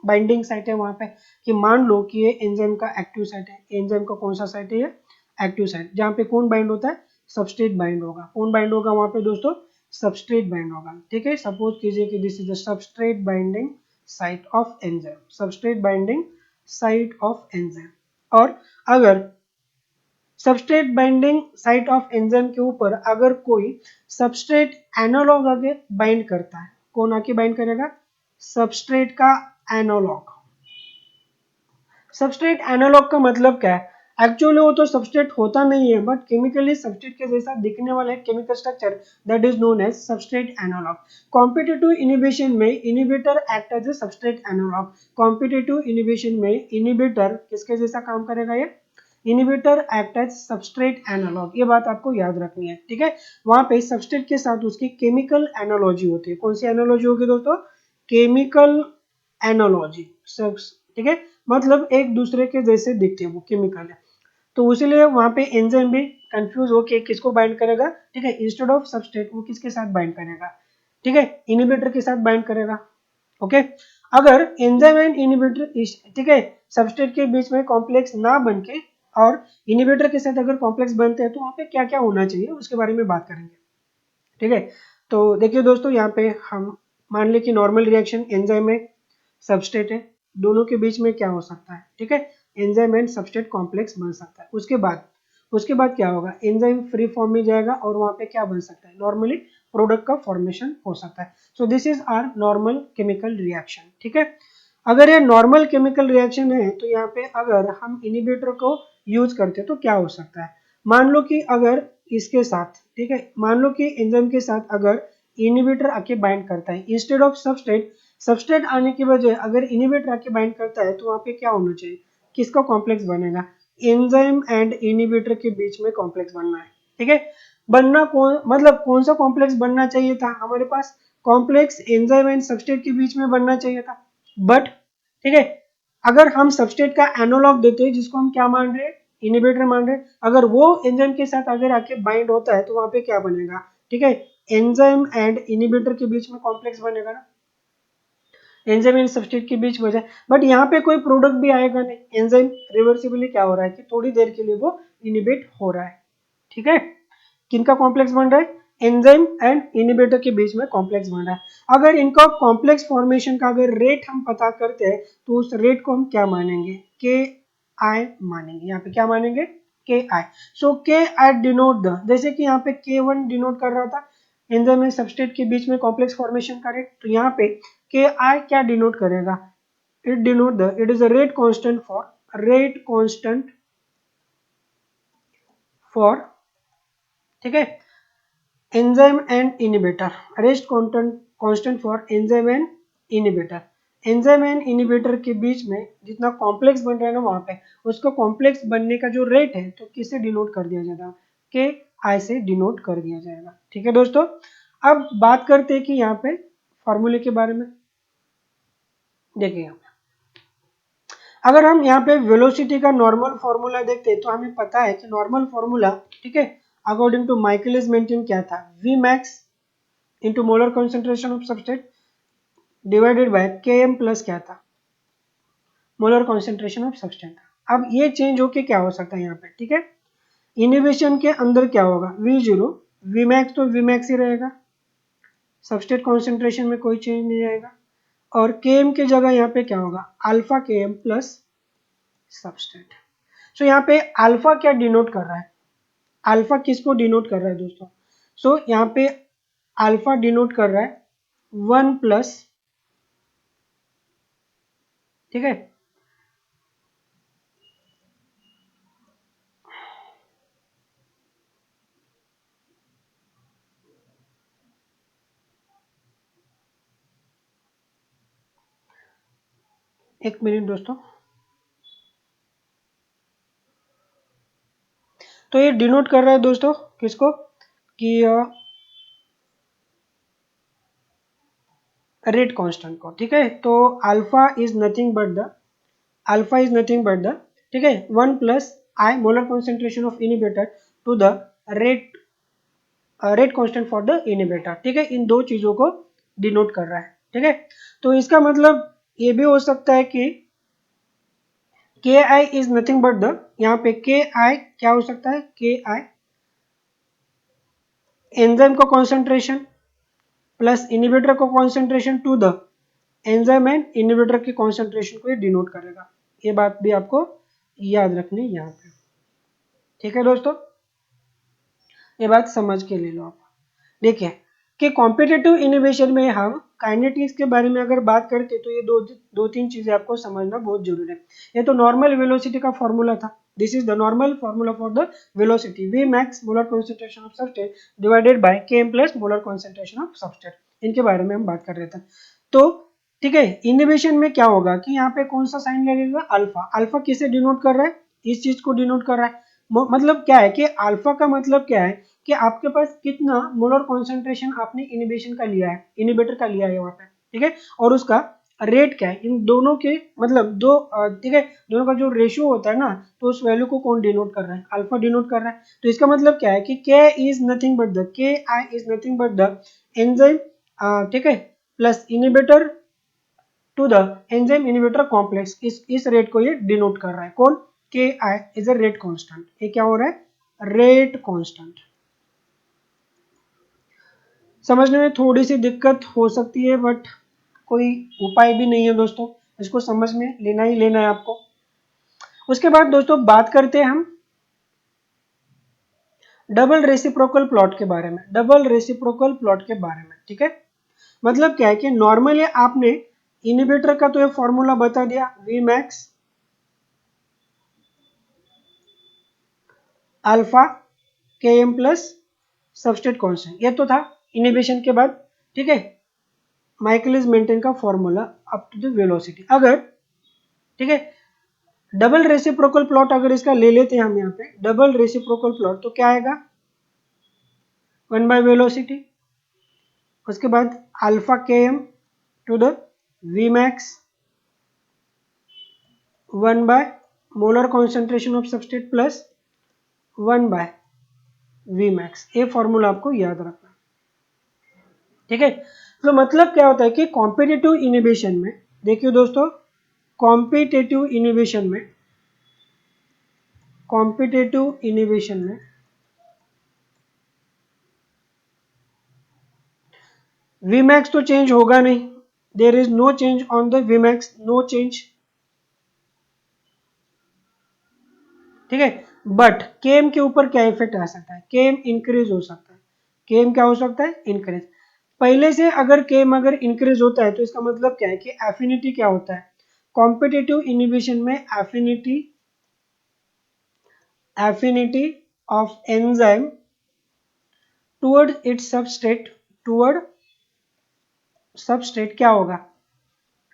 बाइंडिंग साइट है वहां पे, कि मान लो कि ये एंजाइम का एक्टिव साइट है। एंजाइम का कौन सा साइट है ये? एक्टिव साइट, जहाँ पे कौन बाइंड होता है? सबस्ट्रेट बाइंड होगा। कौन बाइंड होगा वहां पे दोस्तों? सबस्ट्रेट बाइंड होगा। ठीक है, सपोज कीजिए कि this is the substrate binding site of enzyme, substrate binding site of enzyme. और अगर substrate binding site of enzyme के ऊपर अगर कोई सबस्ट्रेट एनालॉग आगे बाइंड करता है, कौन आके बाइंड करेगा? सबस्ट्रेट का एनालॉग। सबस्ट्रेट एनालॉग का मतलब क्या है? एक्चुअली वो तो सबस्ट्रेट होता नहीं है, बट केमिकली सबस्ट्रेट के जैसा दिखने वाला एक chemical structure, that is known as substrate analogue. Competitive inhibition में inhibitor act as a substrate analogue. Competitive inhibition में इनिबिटर किसके जैसा काम करेगा? ये inhibitor act as substrate analogue. ये बात आपको याद रखनी है। ठीक है, वहां पे सबस्ट्रेट के साथ उसकी केमिकल एनालॉजी होती है। कौन सी एनालॉजी होगी दोस्तों? Chemical analogy. ठीक है, मतलब एक दूसरे के जैसे दिखते हैं, वो केमिकल है। तो इसीलिए वहां पे एंजाइम भी कंफ्यूज होके किसको बाइंड करेगा? ठीक है, इंस्टेड ऑफ सबस्ट्रेट वो किसके साथ बाइंड करेगा? ठीक है, इनिबिटर के साथ बाइंड करेगा। ओके, अगर एंजाइम एंड इनिबिटर, ठीक है, सबस्ट्रेट के बीच में कॉम्प्लेक्स ना बन के और इनिबिटर के साथ अगर कॉम्प्लेक्स बनते हैं तो वहां पे क्या क्या होना चाहिए उसके बारे में बात करेंगे। ठीक है, तो देखिए दोस्तों, यहाँ पे हम मान लें कि नॉर्मल रिएक्शन एंजाइम में सबस्ट्रेट है, दोनों के बीच में क्या हो सकता है? ठीक है, एंजाइम एंड सबस्ट्रेट कॉम्प्लेक्स बन सकता है। उसके बाद क्या होगा? एंजाइम फ्री फॉर्म में जाएगा और वहां पे क्या बन सकता है? नॉर्मली प्रोडक्ट का फॉर्मेशन हो सकता है। So this is are normal chemical reaction. ठीक है, अगर ये नॉर्मल केमिकल रिएक्शन है तो यहाँ पे अगर हम इनिबिटर को यूज करते हैं तो क्या हो सकता है? मान लो कि अगर इसके साथ, ठीक है, मान लो कि एंजाइम के साथ अगर इनिबिटर आके बाइंड करता है इंस्टेड ऑफ सबस्ट्रेट, सबस्ट्रेट आने की वजह अगर इनिबिटर आके बाइंड करता है तो वहां पे क्या होना चाहिए? किसका कॉम्प्लेक्स बनेगा? एंजाइम एंड इनिबिटर के बीच में कॉम्प्लेक्स बनना है। ठीक है, बनना कौन, मतलब कौन सा कॉम्प्लेक्स बनना चाहिए था हमारे पास? कॉम्प्लेक्स एंजाइम एंड सबस्ट्रेट के बीच में बनना चाहिए था। बट ठीक है, अगर हम सबस्ट्रेट का एनालॉग देते हैं जिसको हम क्या मान रहे हैं? इनिबिटर मान रहे हैं, अगर वो एंजाइम के साथ अगर आके बाइंड होता है तो वहां पे क्या बनेगा? ठीक है, एंजाइम एंड इनिबिटर के बीच में कॉम्प्लेक्स बनेगा ना, एंजाइम एंड सबस्ट्रेट के बीच में जाए। बट यहाँ पे कोई प्रोडक्ट भी आएगा नहीं, एंजाइम रिवर्सिबली क्या हो रहा है कि थोड़ी देर के लिए वो इनिबिट हो रहा है। ठीक है, किनका कॉम्प्लेक्स बन रहा है? एंजाइम एंड इनिबिटर के बीच में कॉम्प्लेक्स बन रहा है। अगर इनका कॉम्प्लेक्स फॉर्मेशन का अगर रेट हम पता करते हैं तो उस रेट को हम क्या मानेंगे? के आई मानेंगे। यहाँ पे क्या मानेंगे? के आई। सो के आई डिनोट द, जैसे कि यहाँ पे K1 डिनोट कर रहा था एंजाइम एंड सबस्ट्रेट के बीच में कॉम्प्लेक्स फॉर्मेशन का रेट, तो यहाँ पे के आई क्या डिनोट करेगा? It denote the, it is a rate constant for, ठीक है, enzyme and inhibitor, rest constant for enzyme and inhibitor. Enzyme and inhibitor के बीच में जितना कॉम्प्लेक्स बन रहा है ना वहां पे, उसको कॉम्प्लेक्स बनने का जो रेट है तो किससे डिनोट कर दिया जाएगा? के आई से डिनोट कर दिया जाएगा। ठीक है दोस्तों, अब बात करते हैं कि यहाँ पे फॉर्मूले के बारे में। देखिए, अगर हम यहाँ पे वेलोसिटी का नॉर्मल फॉर्मूला देखते हैं तो हमें पता है कि नॉर्मल फॉर्मूला, ठीक है, अकॉर्डिंग टू माइकलिस मेंटेन क्या था? V max into molar concentration of substrate divided by Km plus क्या था? Molar concentration of substrate. अब ये चेंज होके क्या हो सकता है यहाँ पे? ठीक है, इनिबिशन के अंदर क्या होगा? V0, Vmax तो Vmax ही रहेगा, सबस्टेट कॉन्सेंट्रेशन में कोई चेंज नहीं आएगा, और Km की जगह यहाँ पे क्या होगा? Alpha Km plus substrate. So यहाँ पे अल्फा क्या डिनोट कर रहा है? अल्फा किसको डिनोट कर रहा है दोस्तों? सो यहाँ पे अल्फा डिनोट कर रहा है 1 प्लस, ठीक है, एक मिनट दोस्तों। तो ये डिनोट कर रहा है दोस्तों किसको, कि रेट कांस्टेंट को, ठीक है। तो alpha is nothing but the, alpha is nothing but the, ठीक है, 1 plus I molar concentration of inhibitor to the rate rate constant for the inhibitor, ठीक है। इन दो चीजों को डिनोट कर रहा है, ठीक है। तो इसका मतलब ये भी हो सकता है कि K I is nothing but the, यहाँ पे के आई क्या हो सकता है, के आई एंजाइम का कॉन्सेंट्रेशन प्लस इनिबिटर का concentration to the enzyme and inhibitor के कॉन्सेंट्रेशन को ये डिनोट करेगा। ये बात भी आपको याद रखनी है यहाँ पे, ठीक है दोस्तों। ये बात समझ के ले लो आप। देखिए कि कॉम्पिटिटिव इनोवेशन में हम काइनेटिक्स के बारे में अगर बात करते तो ये दो तीन चीजें आपको समझना बहुत जरूरी है। ये तो नॉर्मल वेलोसिटी का फॉर्मूला था, this is the normal formula for the velocity, V max molar concentration of substrate divided by K M plus molar concentration of substrate. इनके बारे में हम बात कर रहे थे। तो ठीक है, इनोवेशन में क्या होगा कि यहाँ पे कौन सा साइन लगेगा, अल्फा। अल्फा किसे डिनोट कर रहा है, इस चीज को डिनोट कर रहा है। मतलब क्या है कि अल्फा का मतलब क्या है कि आपके पास कितना मोलर कॉन्सेंट्रेशन आपने इनिबिशन का लिया है, इनिबिटर का लिया है वहां पे, ठीक है, और उसका रेट क्या है, इन दोनों के मतलब दो, ठीक है, दोनों का जो रेशियो होता है ना, तो उस वैल्यू को कौन डिनोट कर रहा है, अल्फा डिनोट कर रहा है। तो इसका मतलब क्या है कि के is nothing but the, K I is nothing but the enzyme, ठीक है, plus inhibitor to the enzyme inhibitor complex, इस रेट को ये डिनोट कर रहा है कौन, K I is a rate constant. ये क्या हो रहा है, रेट कांस्टेंट। समझने में थोड़ी सी दिक्कत हो सकती है बट कोई उपाय भी नहीं है दोस्तों, इसको समझ में लेना ही लेना है आपको। उसके बाद दोस्तों बात करते हैं हम डबल रेसिप्रोकल प्लॉट के बारे में, डबल रेसिप्रोकल प्लॉट के बारे में, ठीक है। मतलब क्या है कि नॉर्मली आपने इनिबिटर का तो ये फॉर्मूला बता दिया, V max alpha K M plus substrate constant, ये तो था इनिबिशन के बाद, ठीक है, माइकलिस मेंटेन का formula up to the velocity. अगर ठीक है डबल रेसिप्रोकल प्लॉट अगर इसका ले लेते हैं हम यहाँ पे डबल रेसिप्रोकल प्लॉट, तो क्या आएगा, 1 बाय वेलोसिटी, उसके बाद alpha K M to the V max 1 by molar concentration of substrate plus 1 by V max. ये फॉर्मूला आपको याद रखना, ठीक है। तो मतलब क्या होता है कि कॉम्पिटिटिव इनिबिशन में, देखिए दोस्तों, कॉम्पिटिटिव इनिबिशन में, कॉम्पिटिटिव इनिबिशन में Vmax तो चेंज होगा नहीं, there is no change on the Vmax, no change, ठीक है। बट Km के ऊपर क्या इफेक्ट आ सकता है, Km इंक्रीज हो सकता है, Km क्या हो सकता है, इंक्रीज। पहले से अगर Km अगर इंक्रीज होता है तो इसका मतलब क्या है कि एफिनिटी क्या होता है, कॉम्पिटिटिव इनिबिशन में affinity, affinity of enzyme toward it's substrate, toward substrate क्या होगा,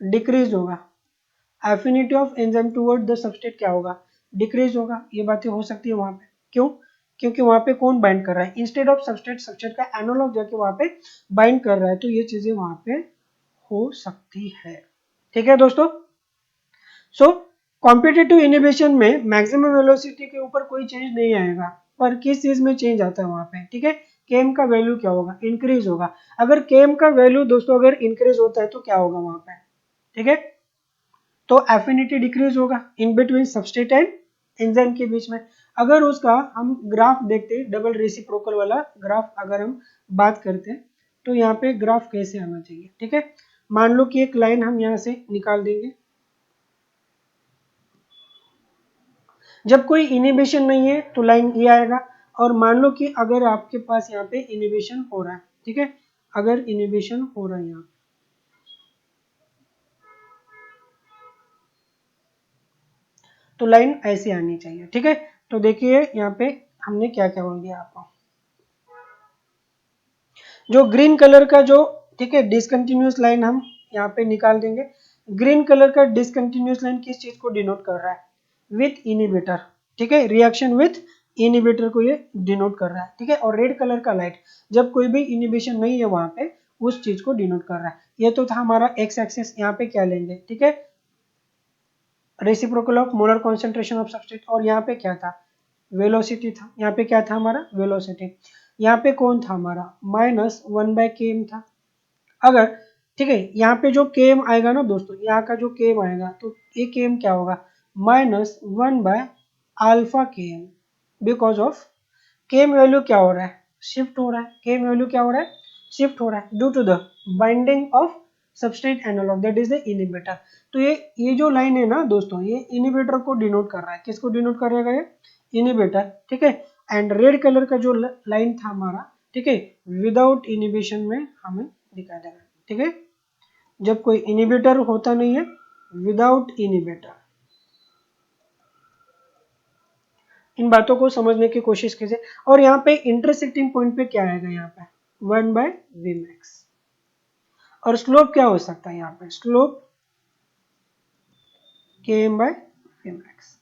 डिक्रीज होगा। Affinity of enzyme toward the substrate क्या होगा, डिक्रीज होगा। ये बातें हो सकती है वहां पे, क्यों, क्योंकि वहां पे कौन बाइंड कर रहा है, इंस्टेड ऑफ सबस्ट्रेट, सबस्ट्रेट का एनालॉग जाके वहां पे बाइंड कर रहा है, तो ये चीजें वहां पे हो सकती है, ठीक है दोस्तों। सो कॉम्पिटिटिव इनिबिशन में मैक्सिमम वेलोसिटी के ऊपर कोई चेंज नहीं आएगा, पर किस चीज में चेंज आता है वहां पे, ठीक है, केम का वैल्यू क्या होगा, इंक्रीज होगा। अगर केम का वैल्यू दोस्तों अगर इंक्रीज होता है तो क्या होगा वहां पे, ठीक है, तो एफिनिटी डिक्रीज होगा in between substrate and enzyme के बीच में। अगर उसका हम ग्राफ देखते हैं, डबल रेसिप्रोकल वाला ग्राफ अगर हम बात करते हैं, तो यहाँ पे ग्राफ कैसे आना चाहिए, ठीक है। मान लो कि एक लाइन हम यहाँ से निकाल देंगे, जब कोई इनिबिशन नहीं है तो लाइन ये आएगा, और मान लो कि अगर आपके पास यहाँ पे इनिबिशन हो रहा है, ठीक है, अगर इनिबिशन हो रहा है यहाँ, तो लाइन ऐसे आनी चाहिए, ठीक है। तो देखिए यहाँ पे हमने क्या क्या बोल दिया आपको, जो ग्रीन कलर का जो, ठीक है, डिसकंटिन्यूअस लाइन हम यहाँ पे निकाल देंगे, ग्रीन कलर का डिसकंटिन्यूअस लाइन किस चीज को डिनोट कर रहा है? विथ इनिबिटर, ठीक है, रिएक्शन विथ इनिबिटर को ये डिनोट कर रहा है, ठीक है। और रेड कलर का लाइट जब कोई भी इनिबिशन नहीं है वहां पे, उस चीज को डिनोट कर रहा है। ये तो था हमारा एक्स एक्सिस, यहाँ पे क्या लेंगे, ठीक है, reciprocal of molar concentration of substrate, और यहाँ पे क्या था, वेलोसिटी था। यहाँ पे क्या था हमारा, वेलोसिटी। यहाँ पे कौन था हमारा, -1/km था। अगर, ठीक है, यहाँ पे जो km आएगा ना दोस्तों, यहाँ का जो km आएगा, तो ये km क्या होगा, -1/α km, because of km value क्या हो रहा है, शिफ्ट हो रहा है। km वैल्यू क्या हो रहा है, शिफ्ट हो रहा है, due to the binding of substrate analogue, that is the inhibitor. तो ये जो लाइन है ना दोस्तों, ये इनिबिटर को डिनोट कर रहा है। किसको डिनोट करेगा, ये इनिबिटर, ठीक है। एंड रेड कलर का जो लाइन था हमारा, ठीक है, विदाउट इनिबिशन में हमें दिखाई दे रहा है, ठीक है, जब कोई इनिबिटर होता नहीं है, विदाउट इनिबिटर। इन बातों को समझने की कोशिश कीजिए। और यहाँ पे इंटरसेक्टिंग पॉइंट पे क्या आएगा, यहाँ पे 1/Vmax। और स्लोप क्या हो सकता है, यहाँ पे स्लोप Km/Vmax।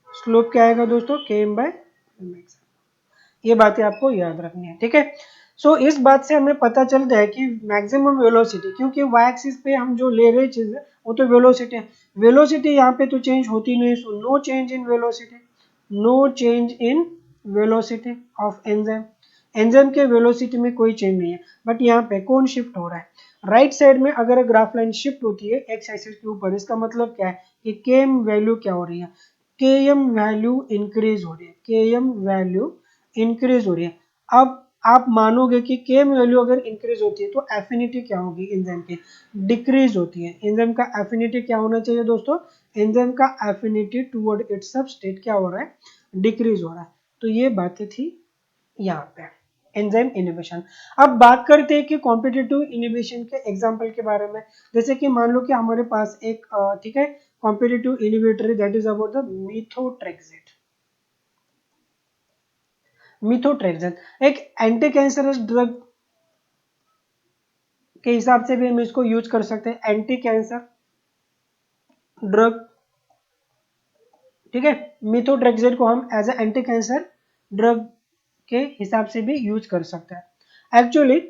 स्लोप क्या आएगा दोस्तों, Km/Vmax। ये बातें आपको याद रखनी है, ठीक है। सो इस बात से हमें पता चलता है कि मैक्सिमम वेलोसिटी, क्योंकि वाई एक्सिस पे हम जो ले रहे चीज है वो तो वेलोसिटी है। वेलोसिटी यहाँ पे तो चेंज होती नहीं, so no change in velocity, no change in velocity of enzyme. Enzyme के वेलोसिटी में कोई चेंज नहीं है। बट यहाँ पे कौन शिफ्ट हो रहा है, राइट साइड में अगर ग्राफ लाइन शिफ्ट होती है एक्स एक्सिस के ऊपर, इसका मतलब क्या है कि केएम वैल्यू क्या हो रही है, केएम वैल्यू इंक्रीज हो रही है, केएम वैल्यू इंक्रीज हो रही है। अब आप मानोगे कि केएम वैल्यू अगर इंक्रीज होती है तो एफिनिटी क्या होगी एंजाइम की, डिक्रीज होती है। एंजाइम का एफिनिटी क्या होना चाहिए दोस्तों, एंजाइम का एफिनिटी टुवर्ड इट्स सबस्ट्रेट क्या हो रहा है, डिक्रीज हो रहा है। तो ये बातें थी यहाँ पे एंजाइम इनिबिशन। अब बात करते हैं कि कॉम्पिटिटिव इनिबिशन के एग्जांपल के बारे में। जैसे कि मान लो कि हमारे पास एक ठीक है competitive inhibitor, that is about the methotrexate. Methotrexate एक एंटी कैंसरस ड्रग के हिसाब से भी हम इसको यूज कर सकते हैं, एंटी कैंसर ड्रग, ठीक है। मिथोट्रेक्सेट को हम as a anti cancer drug के हिसाब से भी यूज कर सकते हैं। Actually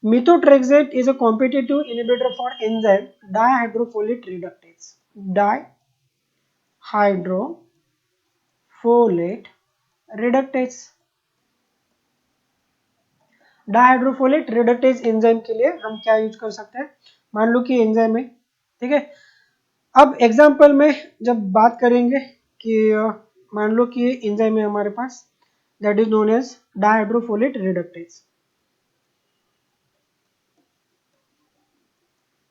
methotrexate is a competitive inhibitor for enzyme dihydrofolate reductase. Dihydrofolate reductase, dihydrofolate reductase enzyme के लिए हम क्या यूज कर सकते हैं, मान लो कि एंजाइम है, ठीक है। अब एग्जांपल में जब बात करेंगे कि मान लो कि एंजाइम है हमारे पास, that is known as dihydrofolate reductase,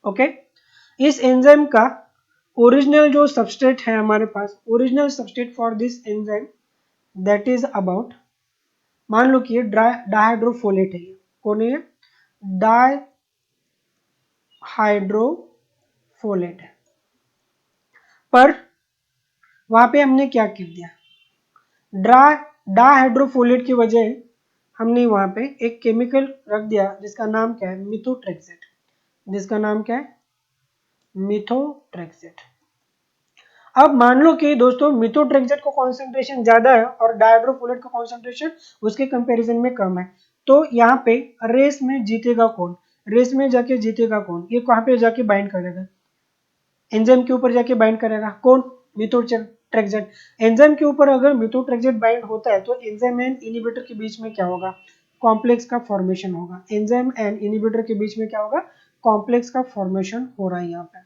okay. इस एंजाइम का ओरिजिनल जो सबस्ट्रेट है हमारे पास, original substrate for this enzyme that is about, मान लो कि ये डाइहाइड्रोफोलेट है, कौन है, डाइहाइड्रोफोलेट है। पर वहां पे हमने क्या कर दिया, डाइहाइड्रोफोलेट की वजह हमने वहां पे एक केमिकल रख दिया जिसका नाम क्या है, मिथोट्रेक्सेट, जिसका नाम क्या है, मिथोट्रेक्सेट। अब मान लो कि दोस्तों मिथोट्रेक्सेट का कॉन्सेंट्रेशन ज्यादा है और डाइहाइड्रोफोलेट का कॉन्सेंट्रेशन उसके कंपैरिजन में कम है, तो यहाँ पे रेस में जीतेगा कौन, रेस में जाके जीतेगा कौन, ये कहाँ पे जाके बाइंड करेगा, एंजाइम के ऊपर जाके बाइंड करेगा कौन, मिथोट्रेक्सेट। एंजाइम के ऊपर अगर मिथोट्रेक्सेट बाइंड होता है तो एंजाइम एंड इनिबिटर के बीच में क्या होगा, कॉम्प्लेक्स का फॉर्मेशन होगा। एंजाइम एंड इनिबिटर के बीच में क्या होगा, कॉम्प्लेक्स का फॉर्मेशन हो रहा है यहाँ पे।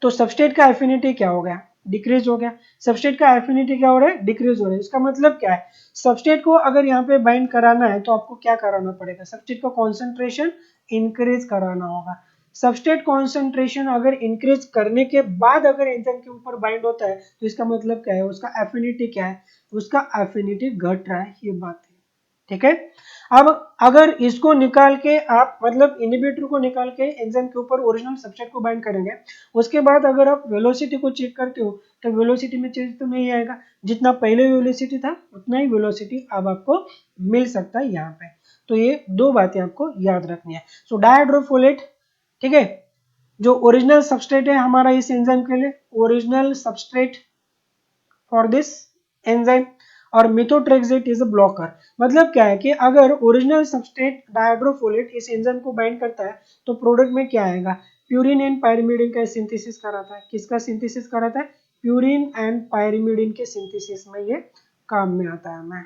तो सबस्ट्रेट का एफिनिटी क्या हो गया, डिक्रीज हो गया। सबस्ट्रेट का एफिनिटी क्या हो रहा है, डिक्रीज हो रहा है। इसका मतलब क्या है, सबस्ट्रेट को अगर यहाँ पे बाइंड कराना है तो आपको क्या कराना पड़ेगा, सबस्ट्रेट का कॉन्सेंट्रेशन इंक्रीज कराना होगा। सबस्ट्रेट कॉन्सेंट्रेशन अगर इंक्रीज करने के बाद अगर एंजाइम के ऊपर बाइंड होता है तो इसका मतलब क्या है, उसका एफिनिटी क्या है, उसका एफिनिटी घट रहा है, ये बात है, ठीक है। अब अगर इसको निकाल के आप मतलब इनिबिटर को निकाल के एंजाइम के ऊपर ओरिजिनल सबस्ट्रेट को बाइंड करेंगे, उसके बाद अगर आप वेलोसिटी को चेक करते हो तो वेलोसिटी में चेंज तो नहीं आएगा, जितना पहले वेलोसिटी था उतना ही वेलोसिटी अब आपको मिल सकता है यहाँ पे। तो ये दो बातें आपको याद रखनी है। सो डाइहाइड्रोफोलेट, ठीक है, जो ओरिजिनल सबस्ट्रेट है हमारा इस एंजाइम के लिए, original substrate for this enzyme, और मिथोट्रेक्सेट इज अ ब्लॉकर। मतलब क्या है कि अगर ओरिजिनल सबस्ट्रेट डायहाइड्रोफोलेट इस एंजाइम को बाइंड करता है तो प्रोडक्ट में क्या आएगा, प्यूरिन एंड पायरिमिडिन का सिंथेसिस कराता है। किसका सिंथेसिस कराता है, प्यूरिन एंड पायरिमिडिन के सिंथेसिस में ये काम में आता है। मैं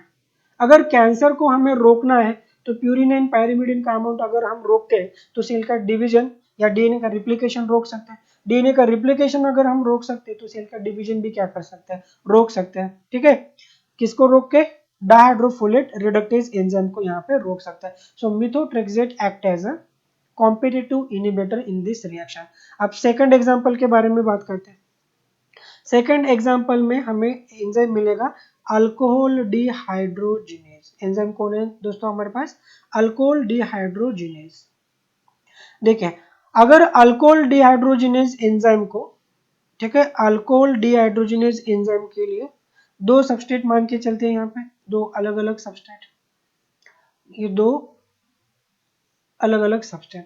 अगर कैंसर को हमें रोकना है तो प्यूरिन एंड पायरिमिडिन का अमाउंट अगर हम रोकते हैं तो सेल का डिवीजन या डीएनए का रिप्लिकेशन रोक सकते हैं। डीएनए का रिप्लिकेशन अगर हम रोक सकते हैं तो सेल का डिवीजन भी क्या कर सकते हैं, रोक सकते हैं। ठीक है, किसको रोक के, डायहाइड्रोफोलेट रिडक्टेज एंजाइम को यहाँ पे रोक सकता है। So methotrexate act as a competitive inhibitor in this reaction. अब सेकंड एग्जांपल के बारे में बात करते हैं। सेकंड एग्जांपल में हमें एंजाइम मिलेगा अल्कोहल डिहाइड्रोजिनेज। एंजाइम कौन है दोस्तों हमारे पास, अल्कोहल डिहाइड्रोजिनेज। देखिए अगर अल्कोहल डिहाइड्रोजिनेज एंजाइम को, ठीक है, अल्कोहल डिहाइड्रोजिनेज एंजाइम के लिए दो सबस्ट्रेट मान के चलते हैं, यहाँ पे दो अलग अलग सबस्ट्रेट, ये दो अलग अलग सबस्ट्रेट।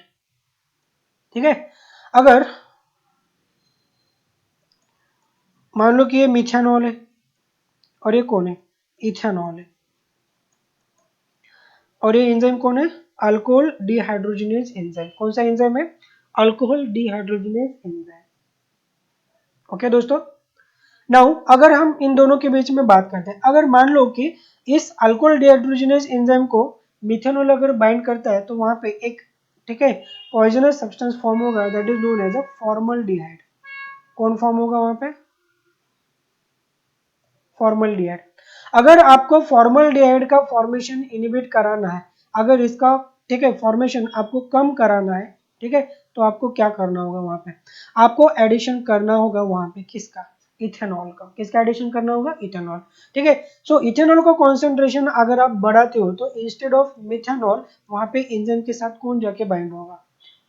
ठीक है, अगर मान लो कि ये मिथेनॉल है और ये कौन है, इथेनॉल है, और ये एंजाइम कौन है, अल्कोहल डिहाइड्रोजिनेज एंजाइम। कौन सा एंजाइम है, अल्कोहल डिहाइड्रोजिनेज एंजाइम। ओके दोस्तों, नाउ अगर हम इन दोनों के बीच में बात करते हैं, अगर मान लो कि इस अल्कोहल डिहाइड्रोजिनेज एंजाइम को मिथेनॉल अगर बाइंड करता है तो वहां पे एक, ठीक है, पॉइजनस सब्सटेंस फॉर्म होगा, that is known as a formaldehyde. कौन फॉर्म होगा वहां पे, फॉर्मल्डिहाइड। अगर आपको फॉर्मल्डिहाइड का फॉर्मेशन इनिबिट कराना है, अगर इसका, ठीक है, फॉर्मेशन आपको कम कराना है, ठीक है, तो आपको क्या करना होगा, वहां पे आपको एडिशन करना होगा वहां पे किसका, इथेनॉल का। किसका एडिशन करना होगा, इथेनॉल। ठीक है, सो इथेनॉल का कॉन्सेंट्रेशन अगर आप बढ़ाते हो तो इंस्टेड ऑफ मिथेनॉल वहां पे एंजाइम के साथ कौन जाके बाइंड होगा,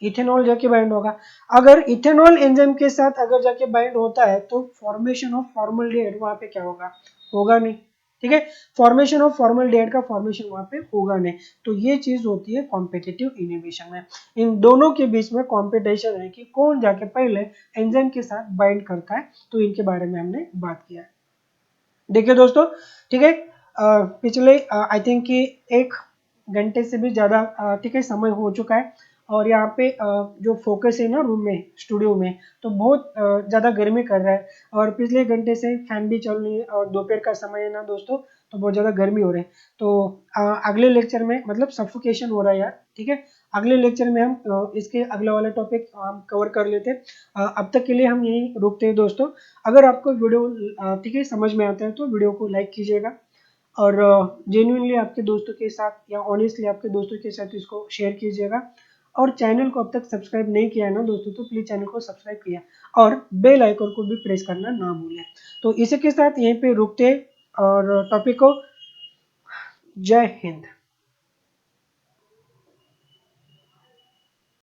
इथेनॉल जाके बाइंड होगा। अगर इथेनॉल एंजाइम के साथ अगर जाके बाइंड होता है तो फॉर्मेशन ऑफ फॉर्मल्डिहाइड वहां पे क्या होगा, होगा नहीं। ठीक है, फॉर्मेशन ऑफ फॉर्मल्डिहाइड का फॉर्मेशन वहां पे होगा नहीं। तो ये चीज होती है कॉम्पिटिटिव इनिबिशन में। इन दोनों के बीच में कॉम्पिटिशन है कि कौन जाके पहले एंजाइम के साथ बाइंड करता है, तो इनके बारे में हमने बात किया। देखिए दोस्तों, ठीक है, पिछले आई थिंक कि 1 घंटे से भी ज्यादा, ठीक है, समय हो चुका है, और यहाँ पे जो फोकस है ना रूम में, स्टूडियो में, तो बहुत ज्यादा गर्मी कर रहा है, और पिछले घंटे से फैन भी चल रही है, और दोपहर का समय है ना दोस्तों, तो बहुत ज्यादा गर्मी हो रही है। तो अगले लेक्चर में मतलब सफोकेशन हो रहा है यार, ठीक है, अगले लेक्चर में हम इसके अगला वाला टॉपिक हम कवर कर लेते हैं। अब तक के लिए हम यही रुकते हैं दोस्तों। अगर आपको वीडियो, ठीक है, समझ में आता है तो वीडियो को लाइक कीजिएगा, और जेन्युइनली आपके दोस्तों के साथ या ऑनेस्टली आपके दोस्तों के साथ इसको शेयर कीजिएगा। और चैनल को अब तक सब्सक्राइब नहीं किया है ना दोस्तों, तो प्लीज चैनल को सब्सक्राइब किया और बेल आइकन को भी प्रेस करना ना भूलें। तो इसी के साथ यहीं पे रुकते हैं और टॉपिक को, जय हिंद।